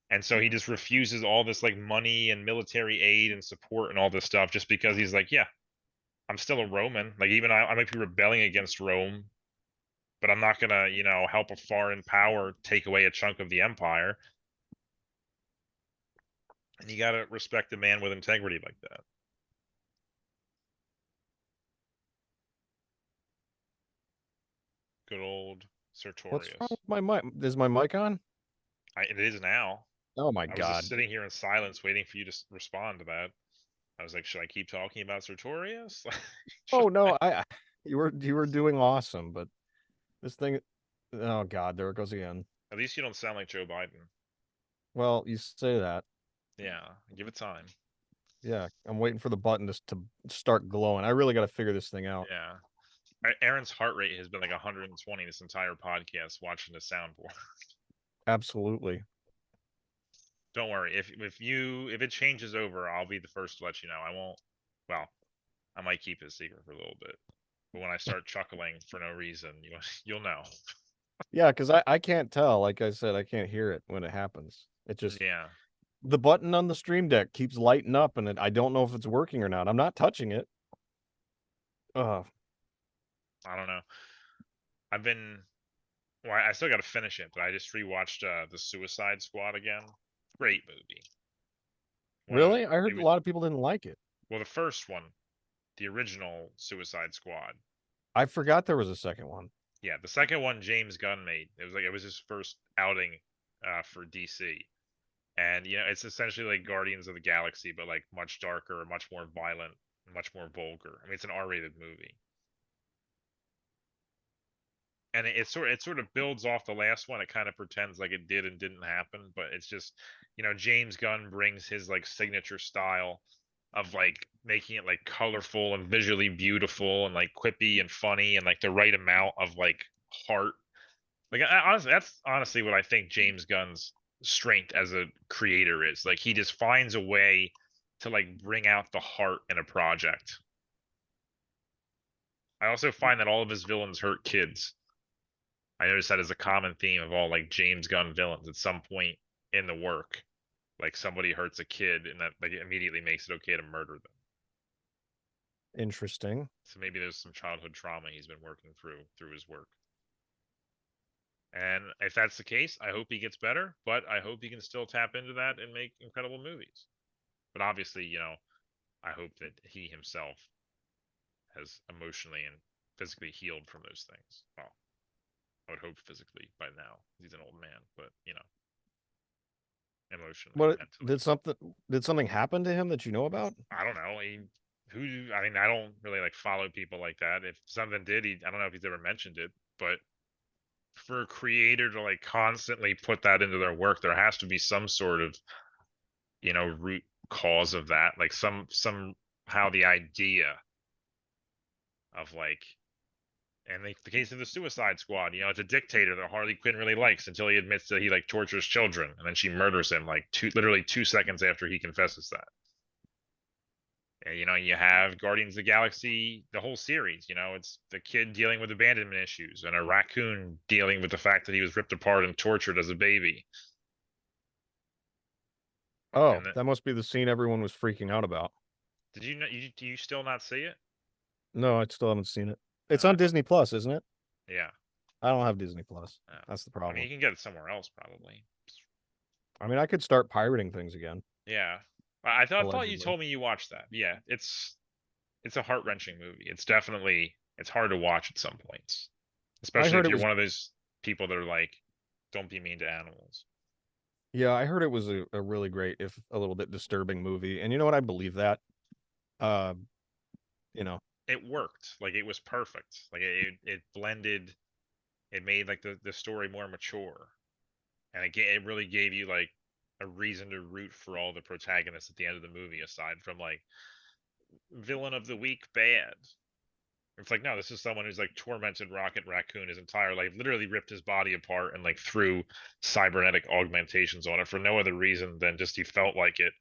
Speaker 1: And so he just refuses all this like money and military aid and support and all this stuff just because he's like, yeah, I'm still a Roman. Like even I might be rebelling against Rome, but I'm not gonna, help a foreign power take away a chunk of the empire. And you gotta respect a man with integrity like that. Good old
Speaker 2: What's wrong
Speaker 1: Sertorius.
Speaker 2: with my mic? Is my mic on?
Speaker 1: It is now.
Speaker 2: Oh my
Speaker 1: I was just
Speaker 2: god.
Speaker 1: sitting here in silence waiting for you to respond to that. I was like, should I keep talking about Sertorius?
Speaker 2: Oh no, you were doing awesome, but this thing, oh god, there it goes again.
Speaker 1: At least you don't sound like Joe Biden.
Speaker 2: Well, you say that.
Speaker 1: Yeah, give it time.
Speaker 2: Yeah, I'm waiting for the button to start glowing. I really got to figure this thing out.
Speaker 1: Yeah. Aaron's heart rate has been like 120 this entire podcast watching the soundboard.
Speaker 2: Absolutely.
Speaker 1: Don't worry. If it changes over, I'll be the first to let you know. I won't. Well, I might keep it a secret for a little bit. But when I start chuckling for no reason, you'll know.
Speaker 2: Yeah, because I can't tell. Like I said, I can't hear it when it happens. It just
Speaker 1: Yeah.
Speaker 2: the button on the Stream Deck keeps lighting up, and I don't know if it's working or not. I'm not touching it.
Speaker 1: I don't know. I've been. Well, I still got to finish it, but I just rewatched the Suicide Squad again. Great movie.
Speaker 2: Really? I heard a lot of people didn't like it.
Speaker 1: Well, the first one, the original Suicide Squad.
Speaker 2: I forgot there was a second one.
Speaker 1: Yeah, the second one James Gunn made. It was his first outing for DC. And it's essentially like Guardians of the Galaxy, but like much darker, much more violent, much more vulgar. I mean, it's an R-rated movie. And it sort of builds off the last one. It kind of pretends like it did and didn't happen, but it's just, James Gunn brings his like signature style of like making it like colorful and visually beautiful and like quippy and funny and like the right amount of like heart. Like honestly, that's honestly what I think James Gunn's strength as a creator is. Like he just finds a way to like bring out the heart in a project. I also find that all of his villains hurt kids. I noticed that as a common theme of all like James Gunn villains at some point in the work. Like somebody hurts a kid and that like it immediately makes it okay to murder them.
Speaker 2: Interesting.
Speaker 1: So maybe there's some childhood trauma he's been working through his work. And if that's the case, I hope he gets better, but I hope he can still tap into that and make incredible movies. But obviously, I hope that he himself has emotionally and physically healed from those things. Well, I would hope physically by now. He's an old man, but emotionally and
Speaker 2: What
Speaker 1: mentally.
Speaker 2: did something happen to him that you know about?
Speaker 1: I don't know. I mean, I don't really like follow people like that. If something did, I don't know if he's ever mentioned it, but for a creator to like constantly put that into their work, there has to be some sort of, root cause of that. Like somehow the idea of like, and the case of the Suicide Squad, it's a dictator that Harley Quinn really likes until he admits that he like tortures children, and then she murders him like literally 2 seconds after he confesses that. And, you have Guardians of the Galaxy, the whole series. It's the kid dealing with abandonment issues, and a raccoon dealing with the fact that he was ripped apart and tortured as a baby.
Speaker 2: Oh,
Speaker 1: And the,
Speaker 2: that must be the scene everyone was freaking out about.
Speaker 1: did you not? Do you still not see it?
Speaker 2: No, I still haven't seen it. It's
Speaker 1: I
Speaker 2: on
Speaker 1: thought,
Speaker 2: Disney Plus, isn't it?
Speaker 1: yeah.
Speaker 2: I don't have Disney Plus. That's the
Speaker 1: I mean,
Speaker 2: problem.
Speaker 1: you can get it somewhere else probably.
Speaker 2: I mean, I could start pirating things again,
Speaker 1: Yeah. I thought you
Speaker 2: allegedly.
Speaker 1: told me you watched that. Yeah, it's a heart-wrenching movie. It's hard to watch at some points,
Speaker 2: I
Speaker 1: especially
Speaker 2: heard
Speaker 1: if
Speaker 2: it
Speaker 1: you're
Speaker 2: was
Speaker 1: one of those people that are like, don't be mean to animals.
Speaker 2: Yeah, I heard it was a really great, if a little bit disturbing movie. And you know what? I believe that. Uh, you know,
Speaker 1: It worked. Like it was perfect. Like it blended. It made like the story more mature, and it really gave you like a reason to root for all the protagonists at the end of the movie, aside from like villain of the week bad. It's like, no, this is someone who's like tormented Rocket Raccoon his entire life, literally ripped his body apart and like threw cybernetic augmentations on it for no other reason than just he felt like it.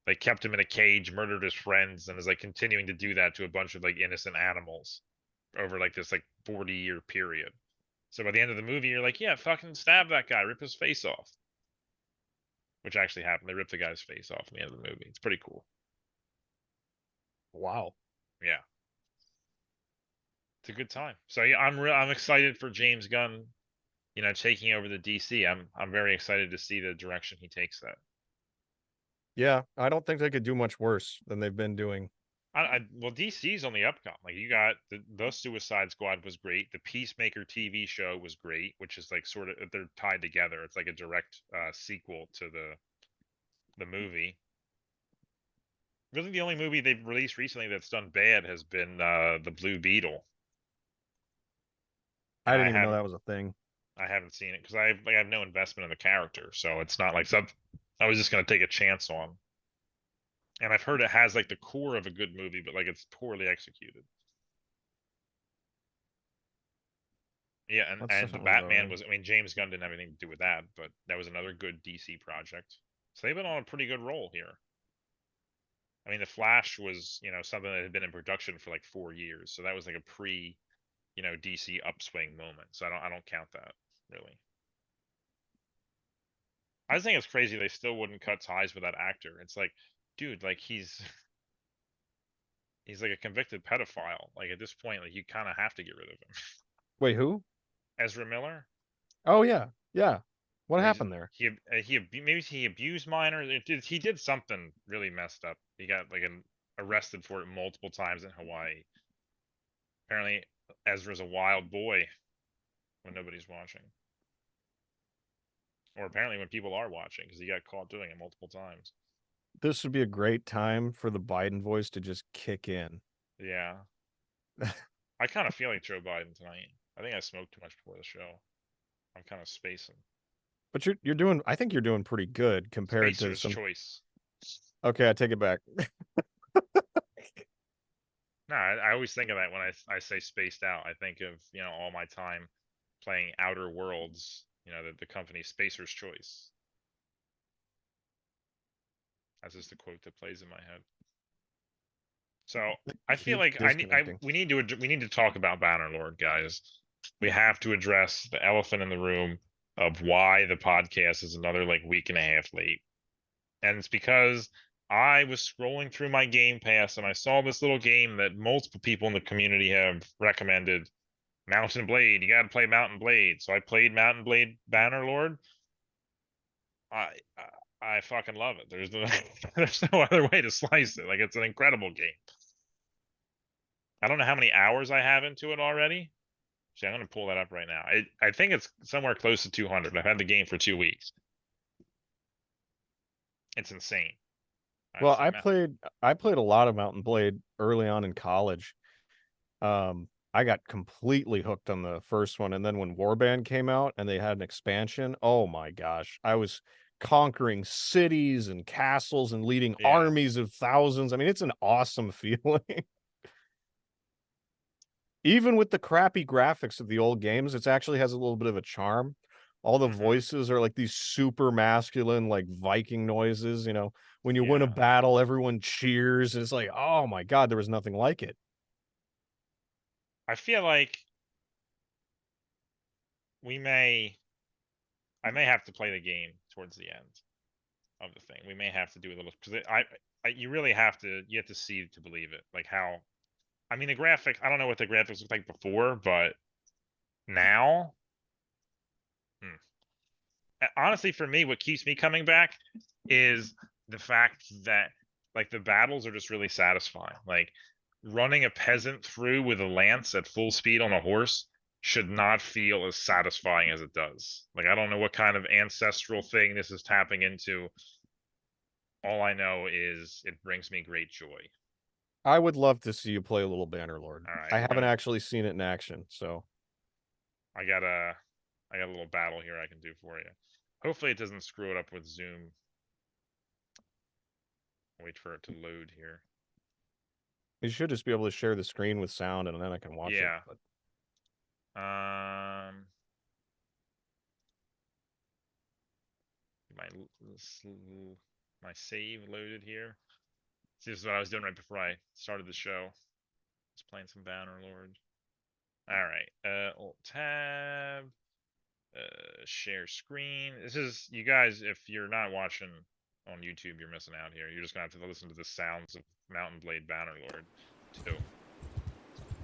Speaker 1: Like kept him in a cage, murdered his friends, and is like continuing to do that to a bunch of like innocent animals over like this like 40-year period. So by the end of the movie, you're like, yeah, fucking stab that guy, rip his face off. Which actually happened. They ripped the guy's face off in the end of the movie. It's pretty cool.
Speaker 2: wow.
Speaker 1: Yeah, it's a good time. So yeah, I'm excited for James Gunn, taking over the DC. I'm very excited to see the direction he takes that.
Speaker 2: Yeah, I don't think they could do much worse than they've been doing.
Speaker 1: Well, DC's on the upcome. Like you got the Suicide Squad was great. The Peacemaker TV show was great, which is like sort of they're tied together. It's like a direct sequel to the movie. Really, the only movie they've released recently that's done bad has been the Blue Beetle,
Speaker 2: I
Speaker 1: and
Speaker 2: didn't even know that was a thing.
Speaker 1: I haven't seen it because I have no investment in the character, so it's not like something I was just gonna take a chance on. And I've heard it has like the core of a good movie, but like it's poorly executed. Yeah, and
Speaker 2: That
Speaker 1: and the
Speaker 2: sounds about
Speaker 1: Batman
Speaker 2: right.
Speaker 1: was, I mean, James Gunn didn't have anything to do with that, but that was another good DC project. So they've been on a pretty good roll here. I mean, The Flash was, something that had been in production for like 4 years, so that was like a DC upswing moment. So I don't count that really. I just think it's crazy they still wouldn't cut ties with that actor. It's like, dude, like he's like a convicted pedophile. Like at this point, like you kind of have to get rid of him.
Speaker 2: Wait, who?
Speaker 1: Ezra Miller.
Speaker 2: Oh yeah, yeah. What
Speaker 1: Where he's
Speaker 2: happened there?
Speaker 1: maybe he abused minors. He did something really messed up. He got like arrested for it multiple times in Hawaii. Apparently, Ezra's a wild boy when nobody's watching, or apparently when people are watching, because he got caught doing it multiple times.
Speaker 2: This would be a great time for the Biden voice to just kick in.
Speaker 1: Yeah, I kind of feel like Joe Biden tonight. I think I smoked too much before the show. I'm kind of spacing.
Speaker 2: But you're doing. I think you're doing pretty good compared to
Speaker 1: Spacer's
Speaker 2: some.
Speaker 1: choice.
Speaker 2: Okay, I take it back.
Speaker 1: No, I always think of that when I say spaced out. I think of, you know, all my time playing Outer Worlds, you know, the company Spacer's Choice. That's just the quote that plays in my head. So I feel
Speaker 2: Keeps
Speaker 1: like
Speaker 2: disconnecting.
Speaker 1: we need to talk about Bannerlord, guys. We have to address the elephant in the room of why the podcast is another like week and a half late. And it's because I was scrolling through my Game Pass and I saw this little game that multiple people in the community have recommended. Mountain Blade, you got to play Mountain Blade. So I played Mountain Blade Bannerlord. I I fucking love it. There's no, there's no other way to slice it. Like it's an incredible game. I don't know how many hours I have into it already. See, I'm gonna pull that up right now. I think it's somewhere close to 200. I've had the game for 2 weeks. It's insane.
Speaker 2: Well,
Speaker 1: See,
Speaker 2: I played a lot of Mountain Blade early on in college. I got completely hooked on the first one, and then when Warband came out and they had an expansion, oh my gosh, I was conquering cities and castles and leading
Speaker 1: yeah,
Speaker 2: armies of thousands. I mean, it's an awesome feeling. Even with the crappy graphics of the old games, it actually has a little bit of a charm. All the
Speaker 1: hmm
Speaker 2: voices are like these super masculine, like Viking noises. You know, when you win a
Speaker 1: yeah.
Speaker 2: battle, everyone cheers. And it's like, oh my God, there was nothing like it.
Speaker 1: I feel like we may, I may have to play the game towards the end of the thing. We may have to do a little because you really have to, you have to see to believe it. Like how, I mean, the graphic. I don't know what the graphics looked like before, but now, hmm. Honestly, for me, what keeps me coming back is the fact that like the battles are just really satisfying. Like running a peasant through with a lance at full speed on a horse should not feel as satisfying as it does. Like I don't know what kind of ancestral thing this is tapping into. All I know is it brings me great joy.
Speaker 2: I would love to see you play a little Bannerlord.
Speaker 1: All right,
Speaker 2: I haven't actually seen it in action, so
Speaker 1: I got a I got a little battle here I can do for you. Hopefully it doesn't screw it up with Zoom. Wait for it to load here.
Speaker 2: you should just be able to share the screen with sound, and then I can watch it.
Speaker 1: Yeah.
Speaker 2: But
Speaker 1: My my save loaded here. See, this is what I was doing right before I started the show. Just playing some Bannerlord. All right. Alt tab. Share screen. This is you guys. If you're not watching on YouTube, you're missing out here. You're just gonna have to listen to the sounds of Mountain Blade Bannerlord too.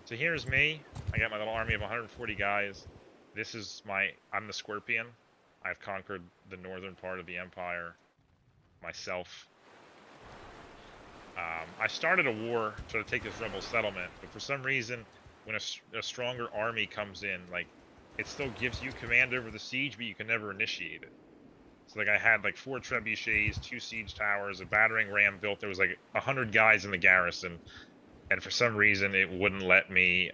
Speaker 1: So here's me. I got my little army of 140 guys. This is I'm the Scorpion. I've conquered the northern part of the Empire myself. I started a war to take this rebel settlement, but for some reason, when a stronger army comes in, like, it still gives you command over the siege, but you can never initiate it. So, like, I had, like, 4 trebuchets, 2 siege towers, a battering ram built. There was, like, 100 guys in the garrison, and for some reason, it wouldn't let me,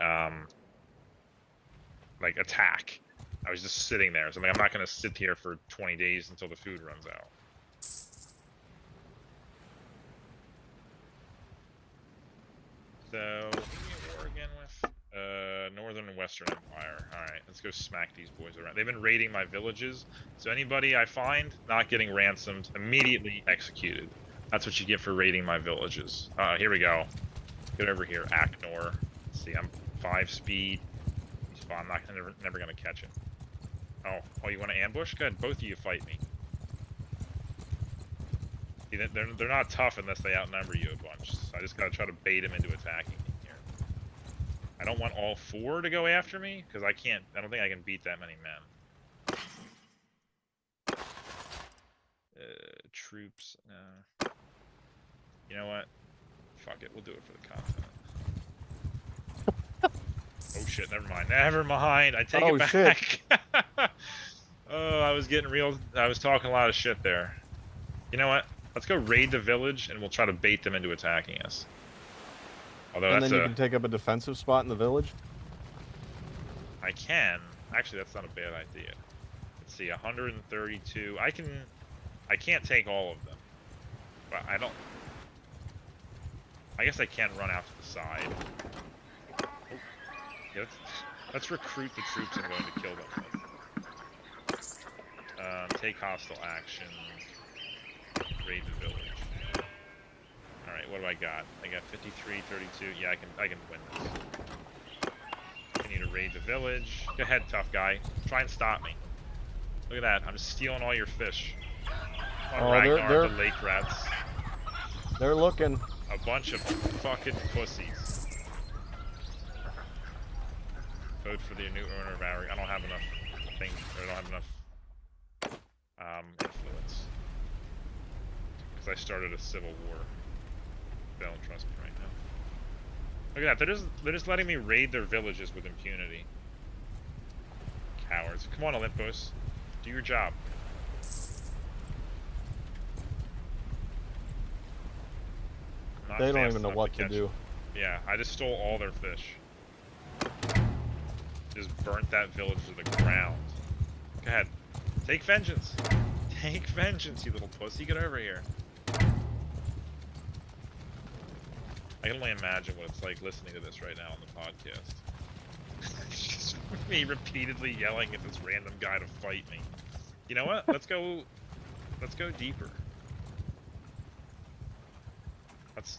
Speaker 1: like, attack. I was just sitting there. So I'm like, I'm not going to sit here for 20 days until the food runs out. So, who do we war again with? Northern and Western Empire. Alright, let's go smack these boys around. They've been raiding my villages. So anybody I find not getting ransomed, immediately executed. That's what you get for raiding my villages. Here we go. Get over here, Aknor. Let's see, I'm 5 speed. I'm never gonna catch him. Oh, you want to ambush? Good, both of you fight me. See, they're not tough unless they outnumber you a bunch. So I just gotta try to bait them into attacking me here. I don't want all 4 to go after me, because I don't think I can beat that many men. Troops, you know what? Fuck it, we'll do it for the continent. Oh shit, never mind. Never mind, I take it back. Oh, I was talking a lot of shit there. You know what? Let's go raid the village, and we'll try to bait them into attacking us. Although
Speaker 2: and then you can take up a defensive spot in the village.
Speaker 1: I can. Actually, that's not a bad idea. Let's see, 132. I can't take all of them, but I I guess I can run out to the side. Oh. Yeah, let's recruit the troops I'm going to kill them with. Take hostile action. Raid the village. Alright, what do I got? I got 53, 32. Yeah, I can win this. I need to raid the village. Go ahead, tough guy. Try and stop me. Look at that. I'm stealing all your fish. Come on, Ragnar, the lake rats.
Speaker 2: They're looking.
Speaker 1: A bunch of fucking pussies. Vote for the new owner of our. I don't have enough things. I don't have enough influence. Because I started a civil war. They don't trust me right now. Look at that. They're just letting me raid their villages with impunity. Cowards. Come on, Olympus. Do your job.
Speaker 2: They don't even know what to do.
Speaker 1: Yeah, I just stole all their fish. Just burnt that village to the ground. Go ahead. Take vengeance. Take vengeance, you little pussy. Get over here. I can only imagine what it's like listening to this right now on the podcast. Just me repeatedly yelling at this random guy to fight me. You know what? Let's go deeper.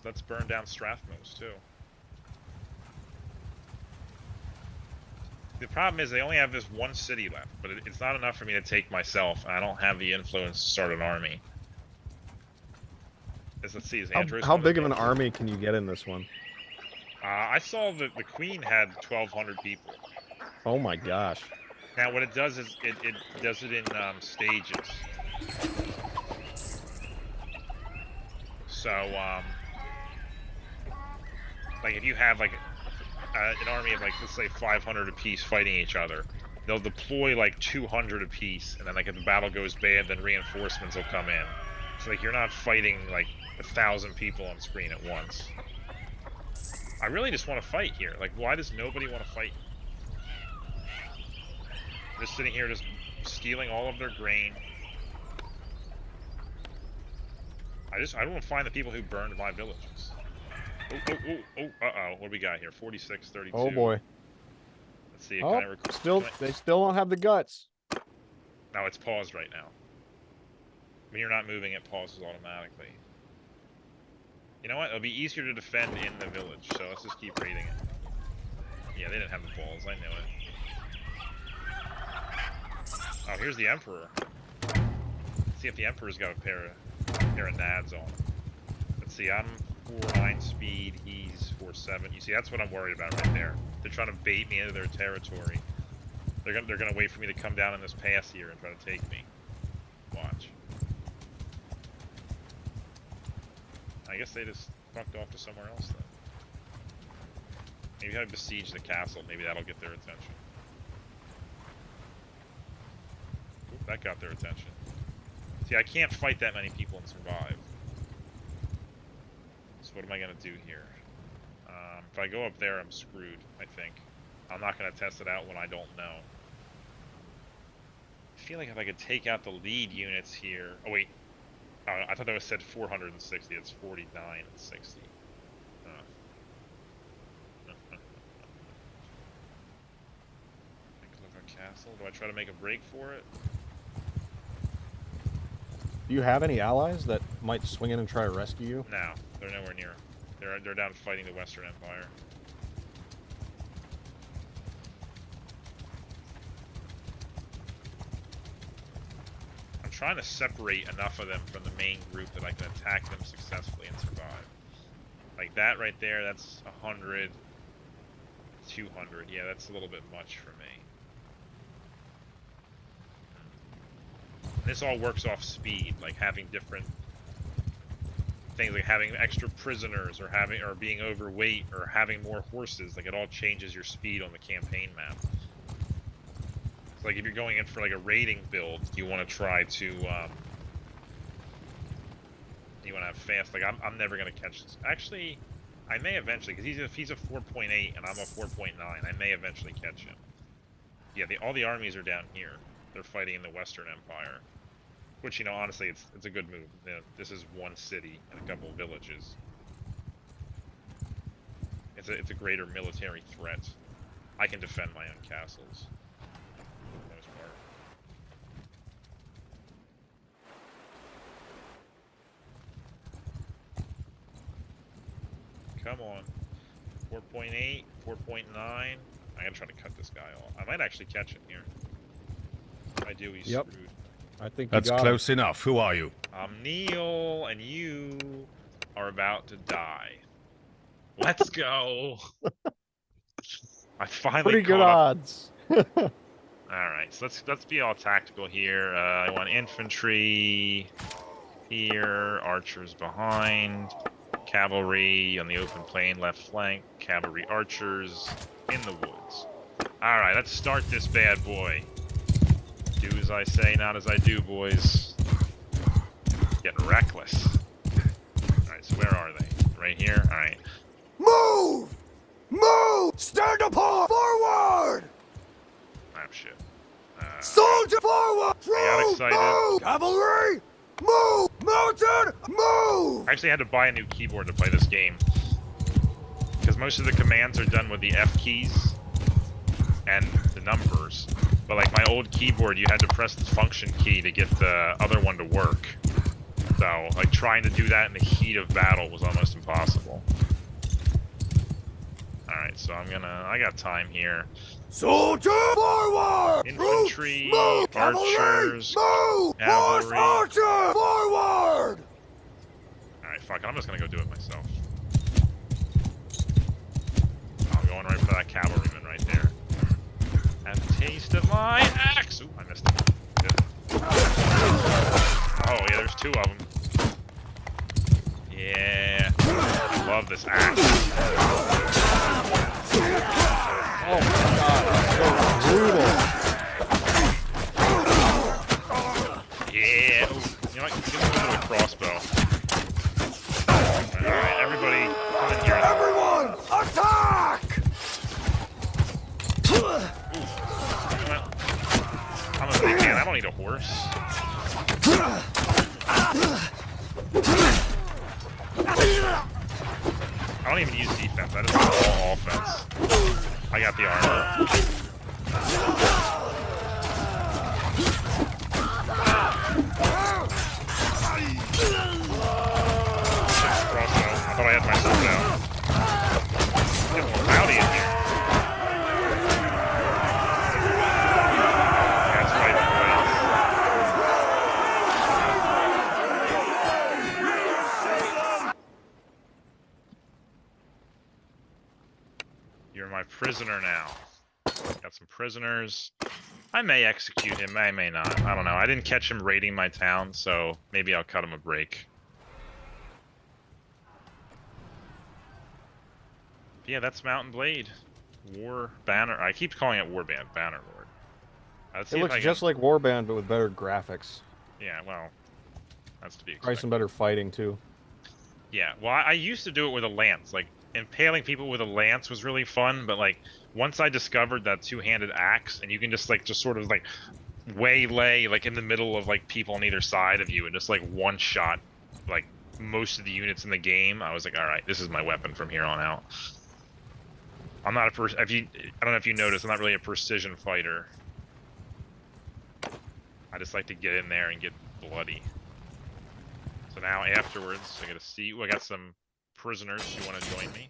Speaker 1: Let's burn down Strathmos too. The problem is they only have this one city left, but it's not enough for me to take myself. I don't have the influence to start an army. Let's see, is Andros
Speaker 2: how big of an army can you get in this one?
Speaker 1: I saw that the Queen had 1,200 people.
Speaker 2: Oh my gosh.
Speaker 1: Now what it does is it does it in stages. So like if you have like an army of like let's say 500 apiece fighting each other, they'll deploy like 200 apiece, and then like if the battle goes bad, then reinforcements will come in. So like you're not fighting like 1,000 people on screen at once. I really just want to fight here. Like, why does nobody want to fight? Just sitting here, just stealing all of their grain. I don't want to find the people who burned my villages. Uh-oh. What do we got here? 46, 32.
Speaker 2: Oh boy.
Speaker 1: Let's see.
Speaker 2: Oh, they still don't have the guts.
Speaker 1: No, it's paused right now. When you're not moving, it pauses automatically. You know what? It'll be easier to defend in the village, so let's just keep raiding it. Yeah, they didn't have the balls. I knew it. Oh, here's the Emperor. Let's see if the Emperor's got a pair of nads on. Let's see, I'm 4.9 speed, he's 4.7. You see, that's what I'm worried about right there. They're trying to bait me into their territory. They're gonna wait for me to come down in this pass here and try to take me. Watch. I guess they just fucked off to somewhere else then. Maybe I besiege the castle, maybe that'll get their attention. Ooh, that got their attention. See, I can't fight that many people and survive. So what am I gonna do here? If I go up there, I'm screwed, I think. I'm not gonna test it out when I don't know. I feel like if I could take out the lead units here... Oh wait, I thought that was said 460. It's 49 and 60. Castle. Do I try to make a break for it?
Speaker 2: Do you have any allies that might swing in and try to rescue you?
Speaker 1: No, they're nowhere near. They're down fighting the Western Empire. I'm trying to separate enough of them from the main group that I can attack them successfully and survive. Like that right there, that's 100, 200. Yeah, that's a little bit much for me. This all works off speed, like having different things, like having extra prisoners, or being overweight, or having more horses. Like it all changes your speed on the campaign map. So like if you're going in for like a raiding build, you want to try to you want to have fast. Like I'm never gonna catch this. Actually, I may eventually, because he's a 4.8 and I'm a 4.9. I may eventually catch him. Yeah, all the armies are down here. They're fighting in the Western Empire. Which, you know, honestly, it's a good move. You know, this is one city and a couple of villages. it's a greater military threat. I can defend my own castles for the most part. Come on. 4.8, 4.9. I gotta try to cut this guy off. I might actually catch him here. If I do, he's
Speaker 2: Yep.
Speaker 1: screwed.
Speaker 2: I think
Speaker 6: That's close enough. Who are you?
Speaker 1: I'm Neil, and you are about to die. Let's go! I finally
Speaker 2: Pretty good
Speaker 1: caught up.
Speaker 2: odds.
Speaker 1: Alright, so let's be all tactical here. I want infantry here, archers behind, cavalry on the open plain, left flank, cavalry archers in the woods. Alright, let's start this bad boy. Do as I say, not as I do, boys. Getting reckless. Alright, so where are they? Right here? Alright.
Speaker 7: Move! Move! Stand upon! Forward!
Speaker 1: Oh, shit.
Speaker 7: Soldier forward!
Speaker 1: I got
Speaker 7: Troops,
Speaker 1: excited.
Speaker 7: move! Cavalry! Move! Mountain! Move!
Speaker 1: I actually had to buy a new keyboard to play this game. Because most of the commands are done with the F keys and the numbers. But like my old keyboard, you had to press the function key to get the other one to work. So, like, trying to do that in the heat of battle was almost impossible. Alright, so I got time here.
Speaker 7: Soldier forward!
Speaker 1: Infantry,
Speaker 7: Troops, move! Cavalry!
Speaker 1: archers,
Speaker 7: Move! Horse
Speaker 1: cavalry.
Speaker 7: archer! Forward!
Speaker 1: Alright, fuck it, I'm just gonna go do it myself. I'm going right for that cavalryman right there. Have a taste of my axe! Ooh, I missed it. Oh, yeah, there's two of them. Yeah. I love this axe.
Speaker 2: Oh my god, so brutal.
Speaker 1: Yeah. Ooh, you know what? Give me a little bit of crossbow. Alright, everybody, come in here.
Speaker 7: Everyone, attack!
Speaker 1: I'm a big man. I don't need a horse. I don't even use defense. I just do all offense. I got the armor. Crossbow. I thought I had my sword out. Get more rowdy in here. That's right, boys. You're my prisoner now. Got some prisoners. I may execute him, I may not. I don't know. I didn't catch him raiding my town, so maybe I'll cut him a break. Yeah, that's Mountain Blade. War Banner. I keep calling it Warband. Bannerlord. Let's see
Speaker 2: It
Speaker 1: if
Speaker 2: looks
Speaker 1: I
Speaker 2: just
Speaker 1: can...
Speaker 2: like Warband, but with better graphics.
Speaker 1: Yeah, well, that's to be
Speaker 2: Probably
Speaker 1: expected.
Speaker 2: some better fighting too.
Speaker 1: Yeah, well, I used to do it with a lance. Like, impaling people with a lance was really fun, but, like, once I discovered that two-handed axe, and you can just, like, just sort of, like, waylay, like, in the middle of, like, people on either side of you, and just, like, one-shot, like, most of the units in the game, I was like, alright, this is my weapon from here on out. I'm not a I don't know if you noticed, I'm not really a precision fighter. I just like to get in there and get bloody. So now afterwards, I gotta see. I got some prisoners who want to join me.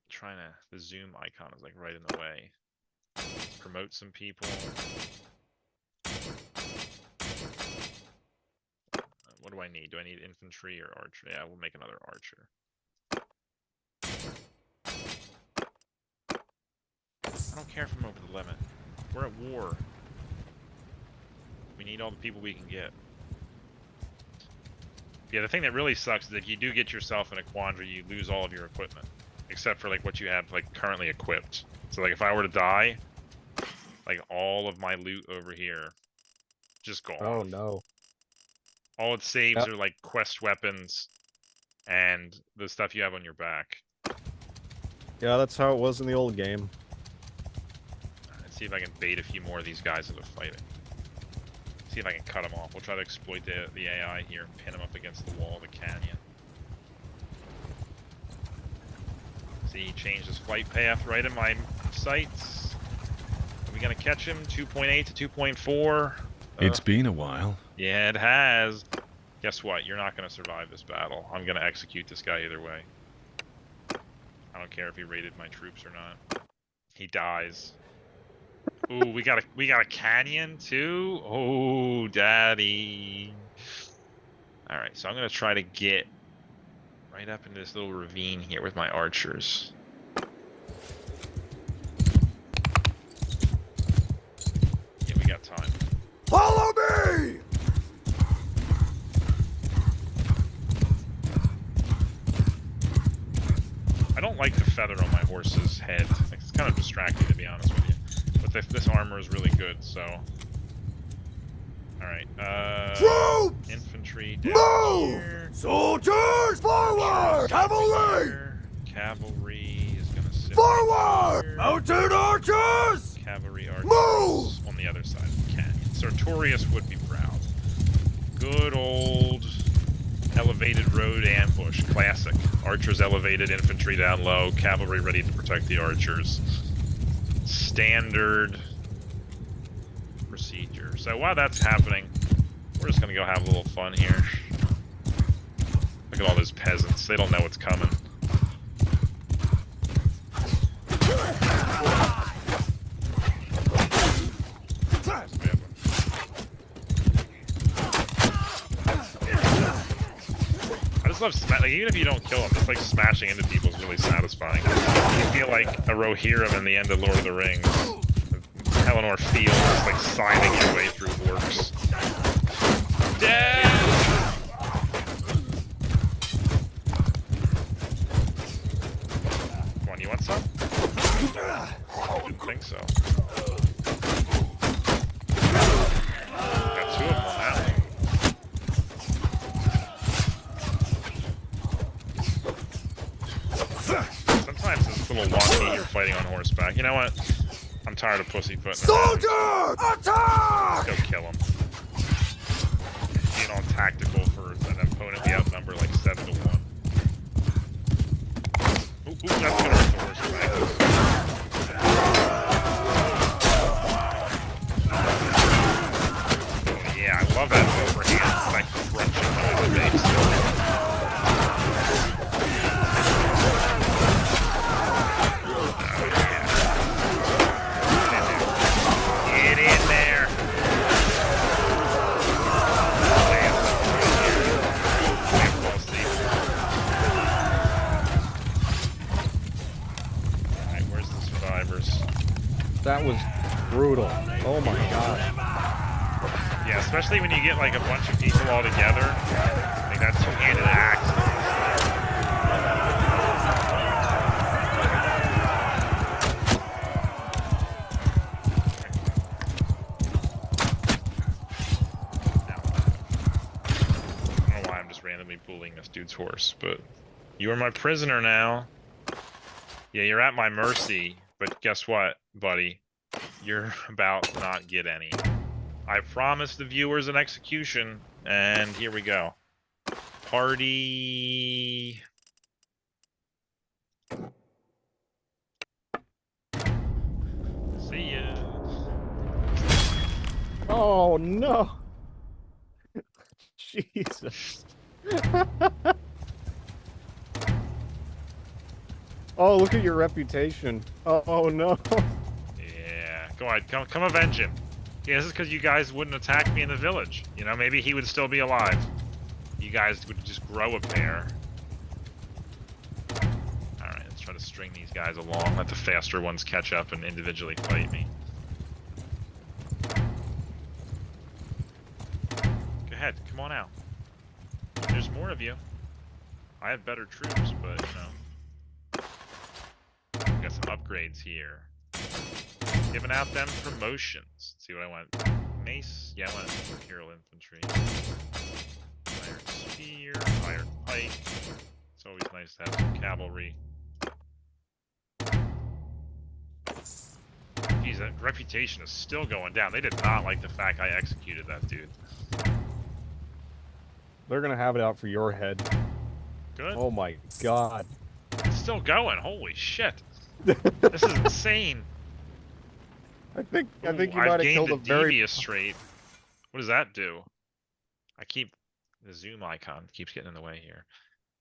Speaker 1: Trying to. The zoom icon is like right in the way. Promote some people. What do I need? Do I need infantry or archer? Yeah, we'll make another archer. I don't care if I'm over the limit. We're at war. We need all the people we can get. Yeah, the thing that really sucks is if you do get yourself in a quandary, you lose all of your equipment. Except for, like, what you have, like, currently equipped. So, like, if I were to die, like, all of my loot over here, just gone.
Speaker 2: Oh no.
Speaker 1: All it saves are, like, quest weapons and the stuff you have on your back.
Speaker 2: Yeah, that's how it was in the old game.
Speaker 1: Let's see if I can bait a few more of these guys into fighting. See if I can cut them off. We'll try to exploit the AI here and pin them up against the wall of the canyon. See, he changed his flight path right in my sights. Are we gonna catch him? 2.8 to 2.4.
Speaker 6: It's been a while.
Speaker 1: Yeah, it has. Guess what? You're not gonna survive this battle. I'm gonna execute this guy either way. I don't care if he raided my troops or not. He dies. Ooh, we got a canyon too. Oh, daddy. All right, so I'm gonna try to get right up into this little ravine here with my archers. Yeah, we got time.
Speaker 7: Follow me!
Speaker 1: I don't like the feather on my horse's head. It's kind of distracting, to be honest with you. But this armor is really good, so. All right.
Speaker 7: Troops!
Speaker 1: Infantry down
Speaker 7: Move!
Speaker 1: here.
Speaker 7: Soldiers forward! Cavalry!
Speaker 1: Here. Cavalry is gonna sit
Speaker 7: Forward!
Speaker 1: here.
Speaker 7: Mounted archers!
Speaker 1: Cavalry archers
Speaker 7: Move!
Speaker 1: on the other side of the canyon. Sartorius would be proud. Good old elevated road ambush, classic. Archers elevated, infantry down low, cavalry ready to protect the archers. Standard procedure. So while that's happening, we're just gonna go have a little fun here. Look at all those peasants. They don't know what's coming. I just love like, even if you don't kill them, just like smashing into people is really satisfying. You feel like a Rohirrim in the end of Lord of the Rings. Eleanor Field is like signing your way through orcs. Dead! Come on, you want some? Didn't think so. Got 2 of them on that one. Sometimes it's a little wonky you're fighting on horseback. You know what? I'm tired of pussyfooting.
Speaker 7: Soldiers! Attack!
Speaker 1: Let's go kill him. Being all tactical for an opponent we outnumber like 7 to 1. Ooh, that's gonna hurt the horseback. Oh, yeah, I love that overhand, like crunching on the base. Get in there. Alright, where's the survivors?
Speaker 2: That was brutal. Oh my god.
Speaker 1: Yeah, especially when you get like a bunch of people all together. Like that two-handed axe. Randomly pulling this dude's horse, but you are my prisoner now. Yeah, you're at my mercy, but guess what, buddy? You're about to not get any. I promised the viewers an execution, and here we go. Party. See ya.
Speaker 2: Oh no. Jesus. Oh, look at your reputation. Oh no.
Speaker 1: Yeah, go ahead, come avenge him. Yeah, this is because you guys wouldn't attack me in the village. You know, maybe he would still be alive. You guys would just grow a pair. Alright, let's try to string these guys along. Let the faster ones catch up and individually fight me. Go ahead, come on out. There's more of you. I have better troops, but, you know. Got some upgrades here. Giving out them promotions. Let's see what I want. Mace. Yeah, I want Imperial Infantry. Iron Spear. Iron Pike. It's always nice to have some cavalry. Geez, that reputation is still going down. They did not like the fact I executed that dude.
Speaker 2: They're gonna have it out for your head.
Speaker 1: Good.
Speaker 2: Oh my god.
Speaker 1: It's still going. Holy shit. This is insane.
Speaker 2: I think
Speaker 1: Ooh,
Speaker 2: you
Speaker 1: I've
Speaker 2: might have
Speaker 1: gained
Speaker 2: killed
Speaker 1: a
Speaker 2: a very
Speaker 1: devious trait. What does that do? I keep the zoom icon keeps getting in the way here.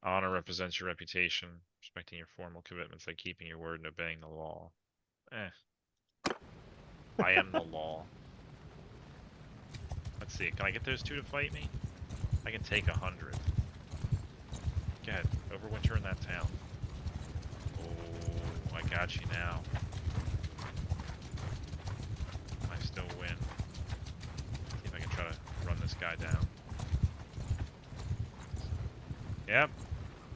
Speaker 1: Honor represents your reputation, respecting your formal commitments like keeping your word and obeying the law. I am the law. Let's see, can I get those two to fight me? I can take 100. Go ahead, overwinter in that town. Oh, I got you now. I still win. See if I can try to run this guy down. Yep.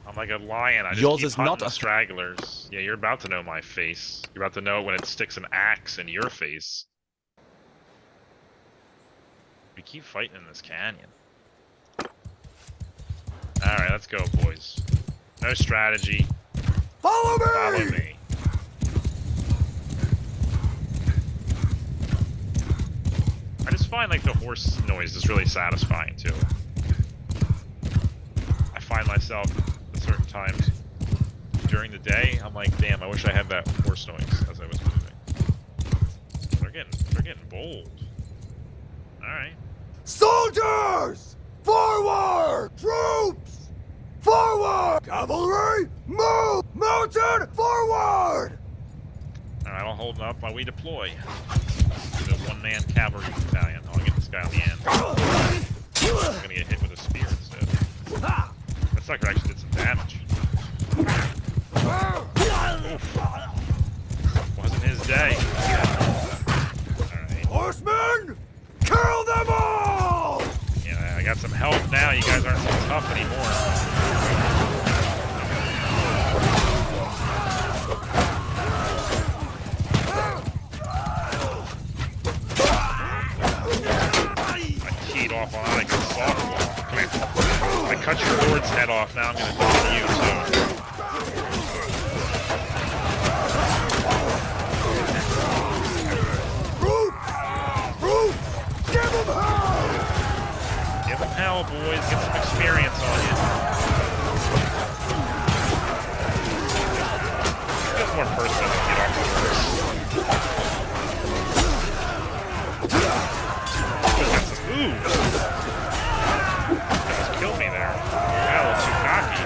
Speaker 1: I'm like a lion. I just
Speaker 8: Yours
Speaker 1: keep
Speaker 8: is
Speaker 1: hunting
Speaker 8: not
Speaker 1: the
Speaker 8: a
Speaker 1: stragglers. Yeah, you're about to know my face. You're about to know it when it sticks an axe in your face. We keep fighting in this canyon. Alright, let's go, boys. No strategy.
Speaker 7: Follow me!
Speaker 1: Follow me. I just find like the horse noise is really satisfying too. I find myself at certain times during the day, I'm like, damn, I wish I had that horse noise as I was moving. They're getting bold. Alright.
Speaker 7: Soldiers! Forward! Troops! Forward! Cavalry! Move! Mounted! Forward!
Speaker 1: Alright, I'll hold up while we deploy. The one-man cavalry battalion. I'll get this guy on the end. I'm gonna get hit with a spear instead. That sucker actually did some damage. Oof. Wasn't his day. Alright.
Speaker 7: Horsemen! Kill them all!
Speaker 1: Yeah, I got some help now. You guys aren't so tough anymore. I keyed off on like a softball. Come here. I cut your lord's head off. Now I'm gonna do it to you too.
Speaker 7: Troops! Give them hell!
Speaker 1: Give them hell, boys. Get some experience on you. It feels more personal to get off the horse. Got some moves. Almost killed me there. Got a little too cocky.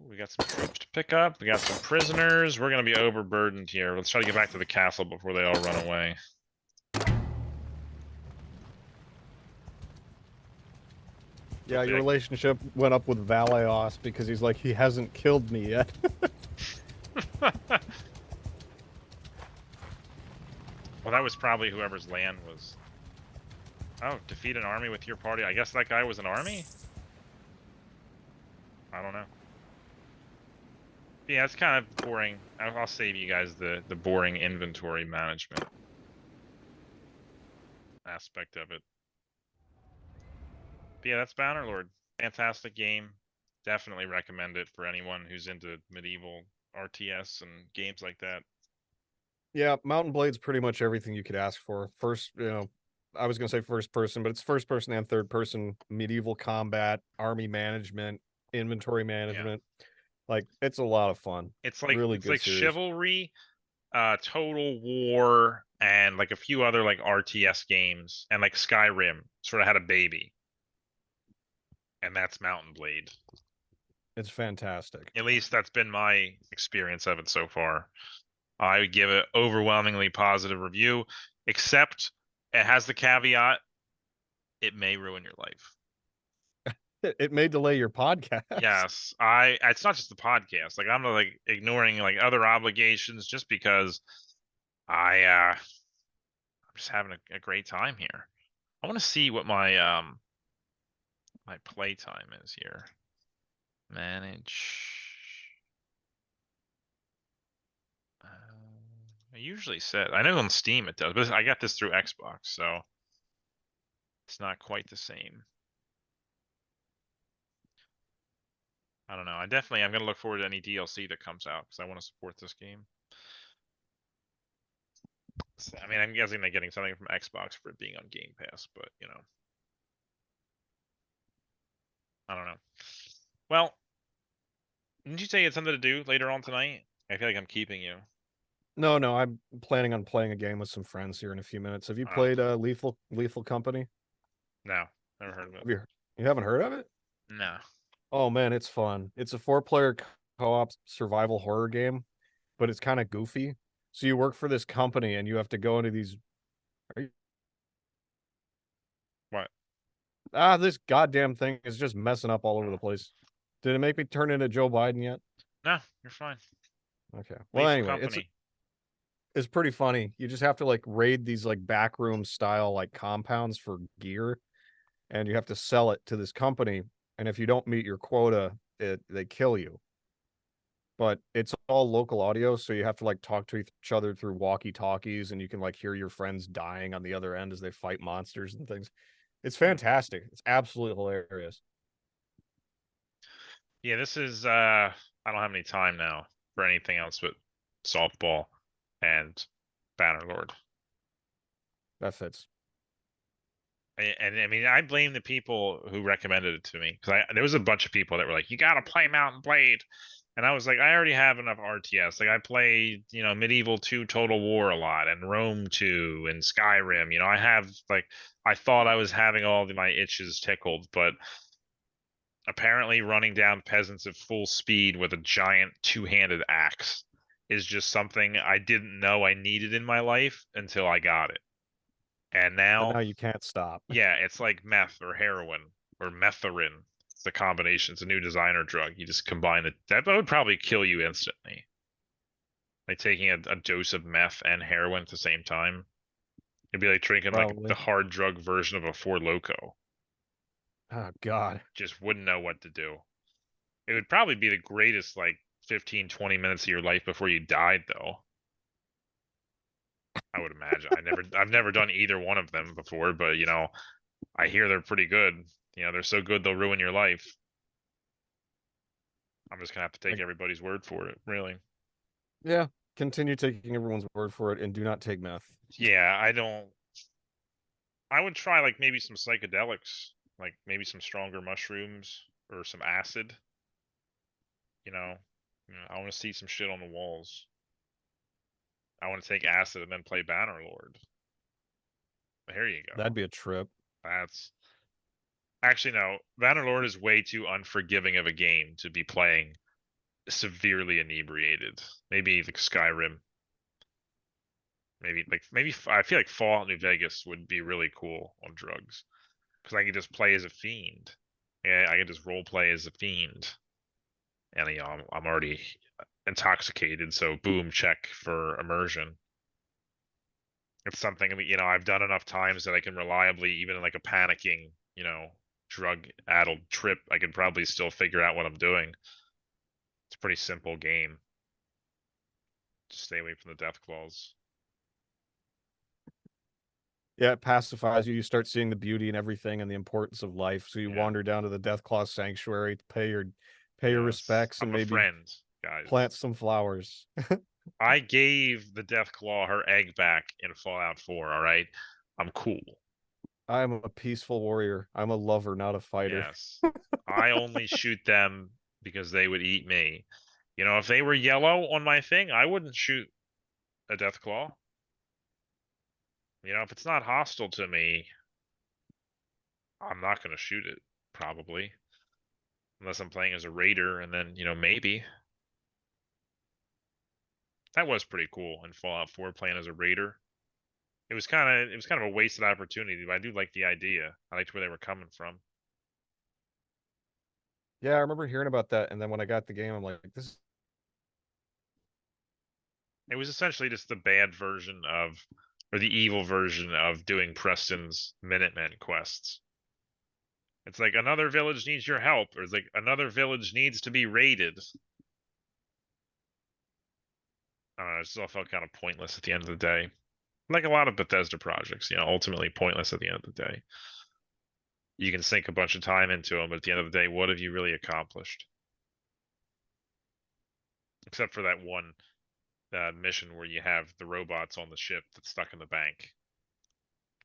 Speaker 1: We got some troops to pick up. We got some prisoners. We're gonna be overburdened here. Let's try to get back to the castle before they all run away.
Speaker 2: Yeah, your relationship went up with Valios because he's like, he hasn't killed me yet.
Speaker 1: Well, that was probably whoever's land was. Oh, defeat an army with your party. I guess that guy was an army? I don't know. Yeah, it's kind of boring. I'll save you guys the boring inventory management aspect of it. But yeah, that's Bannerlord. Fantastic game. Definitely recommend it for anyone who's into medieval RTS and games like that.
Speaker 2: Yeah, Mountain Blade's pretty much everything you could ask for. First, I was gonna say first person, but it's first person and third person medieval combat, army management, inventory management. Like, it's a lot of fun.
Speaker 1: It's like
Speaker 2: Really good series.
Speaker 1: Chivalry, Total War, and like a few other like RTS games, and like Skyrim sort of had a baby. And that's Mountain Blade.
Speaker 2: It's fantastic.
Speaker 1: At least that's been my experience of it so far. I would give it overwhelmingly positive review, except it has the caveat it may ruin your life.
Speaker 2: It may delay your podcast.
Speaker 1: Yes, it's not just the podcast. Like I'm like ignoring like other obligations just because I'm just having a great time here. I want to see what my my play time is here. Manage. I usually set. I know on Steam it does, but I got this through Xbox, so It's not quite the same. I don't know. I'm gonna look forward to any DLC that comes out because I want to support this game. So, I mean, I'm guessing they're getting something from Xbox for it being on Game Pass, but you know, I don't know. Well, didn't you say you had something to do later on tonight? I feel like I'm keeping you.
Speaker 2: No, I'm planning on playing a game with some friends here in a few minutes. Have you
Speaker 1: Oh,
Speaker 2: played Lethal Company?
Speaker 1: no, never heard of it.
Speaker 2: You haven't heard of it?
Speaker 1: No.
Speaker 2: Oh man, it's fun. It's a 4-player co-op survival horror game, but it's kind of goofy. So you work for this company and you have to go into these.
Speaker 1: What?
Speaker 2: This goddamn thing is just messing up all over the place. Did it make me turn into Joe Biden yet?
Speaker 1: No, you're fine.
Speaker 2: Okay. Well,
Speaker 1: Lethal
Speaker 2: anyway,
Speaker 1: Company.
Speaker 2: it's pretty funny. You just have to like raid these like backroom style like compounds for gear, and you have to sell it to this company. And if you don't meet your quota, they kill you. But it's all local audio, so you have to like talk to each other through walkie-talkies, and you can like hear your friends dying on the other end as they fight monsters and things. It's fantastic. It's absolutely hilarious.
Speaker 1: Yeah, this is I don't have any time now for anything else but softball and Bannerlord.
Speaker 2: That fits.
Speaker 1: And I mean, I blame the people who recommended it to me because there was a bunch of people that were like, "You got to play Mountain Blade," and I was like, "I already have enough RTS. Like, I play, Medieval 2 Total War a lot, and Rome 2, and Skyrim. I have like, I thought I was having all my itches tickled, but apparently, running down peasants at full speed with a giant two-handed axe is just something I didn't know I needed in my life until I got it, and
Speaker 2: And
Speaker 1: now."
Speaker 2: now you can't stop.
Speaker 1: Yeah, it's like meth or heroin or metharin. It's a combination. It's a new designer drug. You just combine it. That would probably kill you instantly. Like taking a dose of meth and heroin at the same time. It'd be like drinking like
Speaker 2: Probably.
Speaker 1: the hard drug version of a Four Loko.
Speaker 2: Oh God.
Speaker 1: Just wouldn't know what to do. It would probably be the greatest like 15, 20 minutes of your life before you died though. I would imagine. I've never done either one of them before, but I hear they're pretty good. They're so good they'll ruin your life. I'm just gonna have to take everybody's word for it, really.
Speaker 2: Yeah. Continue taking everyone's word for it and do not take meth.
Speaker 1: Yeah, I don't. I would try like maybe some psychedelics, like maybe some stronger mushrooms or some acid. You know, I want to see some shit on the walls. I want to take acid and then play Bannerlord. Here you go.
Speaker 2: That'd be a trip.
Speaker 1: That's actually no. Bannerlord is way too unforgiving of a game to be playing severely inebriated. Maybe like Skyrim. Maybe I feel like Fallout New Vegas would be really cool on drugs because I could just play as a fiend. Yeah, I can just role play as a fiend, and I'm already intoxicated, so boom, check for immersion. It's something that I've done enough times that I can reliably, even in like a panicking, drug-addled trip, I can probably still figure out what I'm doing. It's a pretty simple game. Just stay away from the death claws.
Speaker 2: Yeah, it pacifies you. You start seeing the beauty and everything and the importance of life. So you
Speaker 1: Yeah.
Speaker 2: wander down to the Deathclaw Sanctuary to pay your
Speaker 1: Yes.
Speaker 2: respects and
Speaker 1: I'm a
Speaker 2: maybe
Speaker 1: friend, guys.
Speaker 2: plant some flowers.
Speaker 1: I gave the Deathclaw her egg back in Fallout 4, all right? I'm cool.
Speaker 2: I'm a peaceful warrior. I'm a lover, not a fighter.
Speaker 1: Yes. I only shoot them because they would eat me. If they were yellow on my thing, I wouldn't shoot a Deathclaw. If it's not hostile to me, I'm not going to shoot it, probably. Unless I'm playing as a raider, and then, maybe. That was pretty cool in Fallout 4 playing as a raider. It was kind of a wasted opportunity, but I do like the idea. I liked where they were coming from.
Speaker 2: Yeah, I remember hearing about that, and then when I got the game, I'm like, this.
Speaker 1: It was essentially just the bad version of, or the evil version of doing Preston's Minutemen quests. It's like another village needs your help, or it's like another village needs to be raided. I don't know, it just all felt kind of pointless at the end of the day. Like a lot of Bethesda projects, ultimately pointless at the end of the day. you can sink a bunch of time into them, but at the end of the day, what have you really accomplished? Except for that one mission where you have the robots on the ship that's stuck in the bank.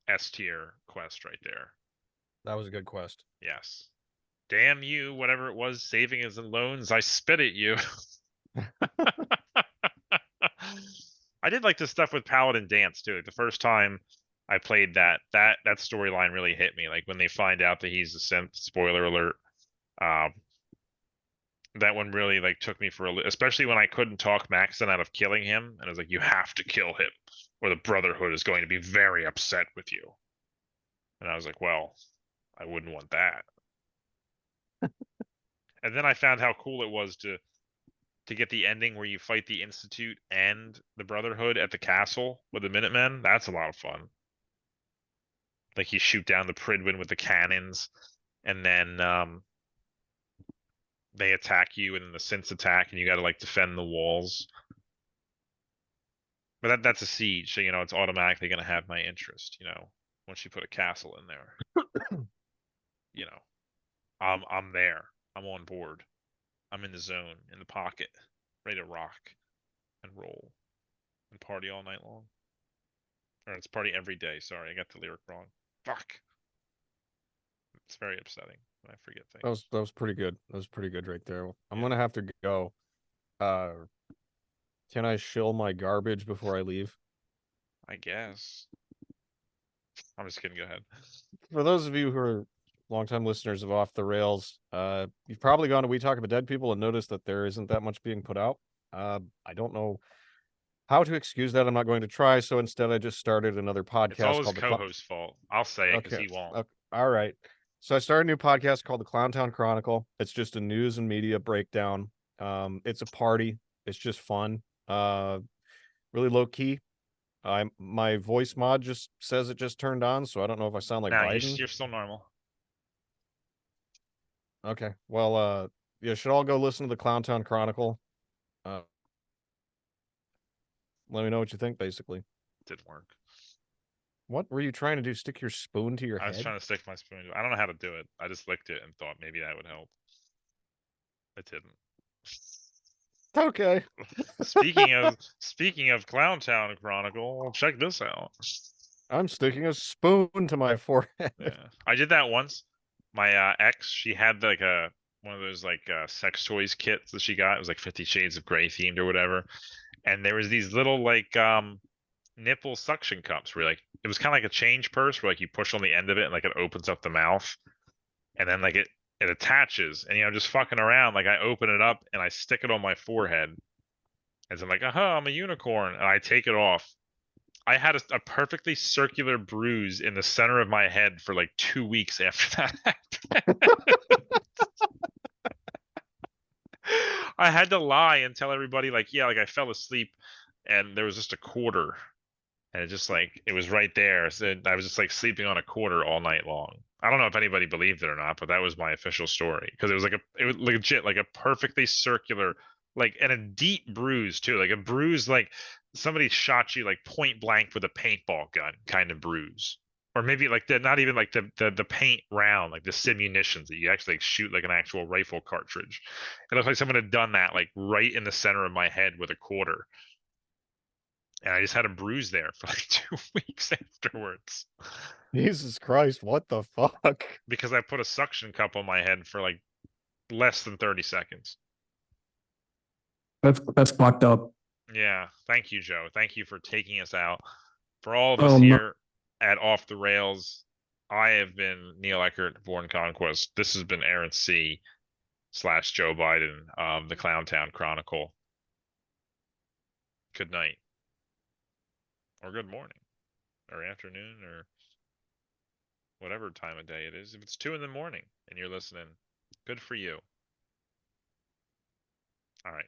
Speaker 1: S tier quest right there.
Speaker 2: That was a good quest.
Speaker 1: Yes. Damn you, whatever it was, saving us in loans, I spit at you. I did like this stuff with Paladin Dance too. Like the first time I played that storyline really hit me. Like when they find out that he's a synth, spoiler alert. Um, that one really like took me for especially when I couldn't talk Maxon out of killing him, and I was like, you have to kill him, or the Brotherhood is going to be very upset with you. And I was like, well, I wouldn't want that. And then I found how cool it was to get the ending where you fight the Institute and the Brotherhood at the castle with the Minutemen. That's a lot of fun. Like you shoot down the Pridwin with the cannons, and then they attack you, and then the synths attack, and you got to like defend the walls. But that's a siege, so it's automatically going to have my interest. Once you put a castle in there, I'm there. I'm on board. I'm in the zone, in the pocket, ready to rock and roll and party all night long. Or it's party every day. Sorry, I got the lyric wrong. Fuck. It's very upsetting when I forget things.
Speaker 2: That was pretty good. That was pretty good right there. I'm
Speaker 1: Yeah.
Speaker 2: gonna have to go. Can I shill my garbage before I leave?
Speaker 1: I guess. I'm just kidding. Go ahead.
Speaker 2: For those of you who are longtime listeners of Off the Rails, you've probably gone to We Talk About Dead People and noticed that there isn't that much being put out. I don't know how to excuse that. I'm not going to try. So instead, I just started another podcast
Speaker 1: It's always
Speaker 2: called
Speaker 1: co-host's fault. I'll say it because
Speaker 2: Okay.
Speaker 1: he won't.
Speaker 2: Okay. All right. So I started a new podcast called the Clowntown Chronicle. It's just a news and media breakdown. It's a party. It's just fun. Really low key. My voice mod just says it just turned on, so I don't know if I sound like
Speaker 1: No,
Speaker 2: Biden.
Speaker 1: you're still normal.
Speaker 2: Okay. Well, you should all go listen to the Clowntown Chronicle. Let me know what you think, basically.
Speaker 1: Didn't work.
Speaker 2: What were you trying to do? Stick your spoon to your
Speaker 1: I was
Speaker 2: head?
Speaker 1: trying to stick my spoon. I don't know how to do it. I just licked it and thought maybe that would help. It didn't.
Speaker 2: Okay.
Speaker 1: Speaking of Clowntown Chronicle, check this out.
Speaker 2: I'm sticking a spoon to my forehead.
Speaker 1: Yeah, I did that once. My ex, she had like one of those like sex toys kits that she got. It was like 50 Shades of Grey themed or whatever. And there was these little like nipple suction cups where like it was kind of like a change purse where like you push on the end of it and like it opens up the mouth, and then like it attaches, and just fucking around, like I open it up and I stick it on my forehead as I'm like, aha, I'm a unicorn, and I take it off. I had a perfectly circular bruise in the center of my head for like 2 weeks after that happened. I had to lie and tell everybody like, yeah, like I fell asleep and there was just a quarter, and it just like it was right there. So I was just like sleeping on a quarter all night long. I don't know if anybody believed it or not, but that was my official story, because it was legit like a perfectly circular, like, and a deep bruise too, like a bruise like somebody shot you like point blank with a paintball gun kind of bruise, or maybe like not even like the paint round, like the simunitions that you actually like, shoot like an actual rifle cartridge. It looked like someone had done that like right in the center of my head with a quarter. And I just had a bruise there for like 2 weeks afterwards.
Speaker 2: Jesus Christ, what the fuck?
Speaker 1: Because I put a suction cup on my head for like less than 30 seconds.
Speaker 5: That's fucked up.
Speaker 1: Yeah. Thank you, Joe. Thank you for taking us out. For all of us here at Off the Rails, I have been Neil Eckert, Born Conquest. This has been Aaron C. / Joe Biden of the Clowntown Chronicle. Good night. Or good morning. Or afternoon, or whatever time of day it is. If it's 2 in the morning and you're listening, good for you. All right.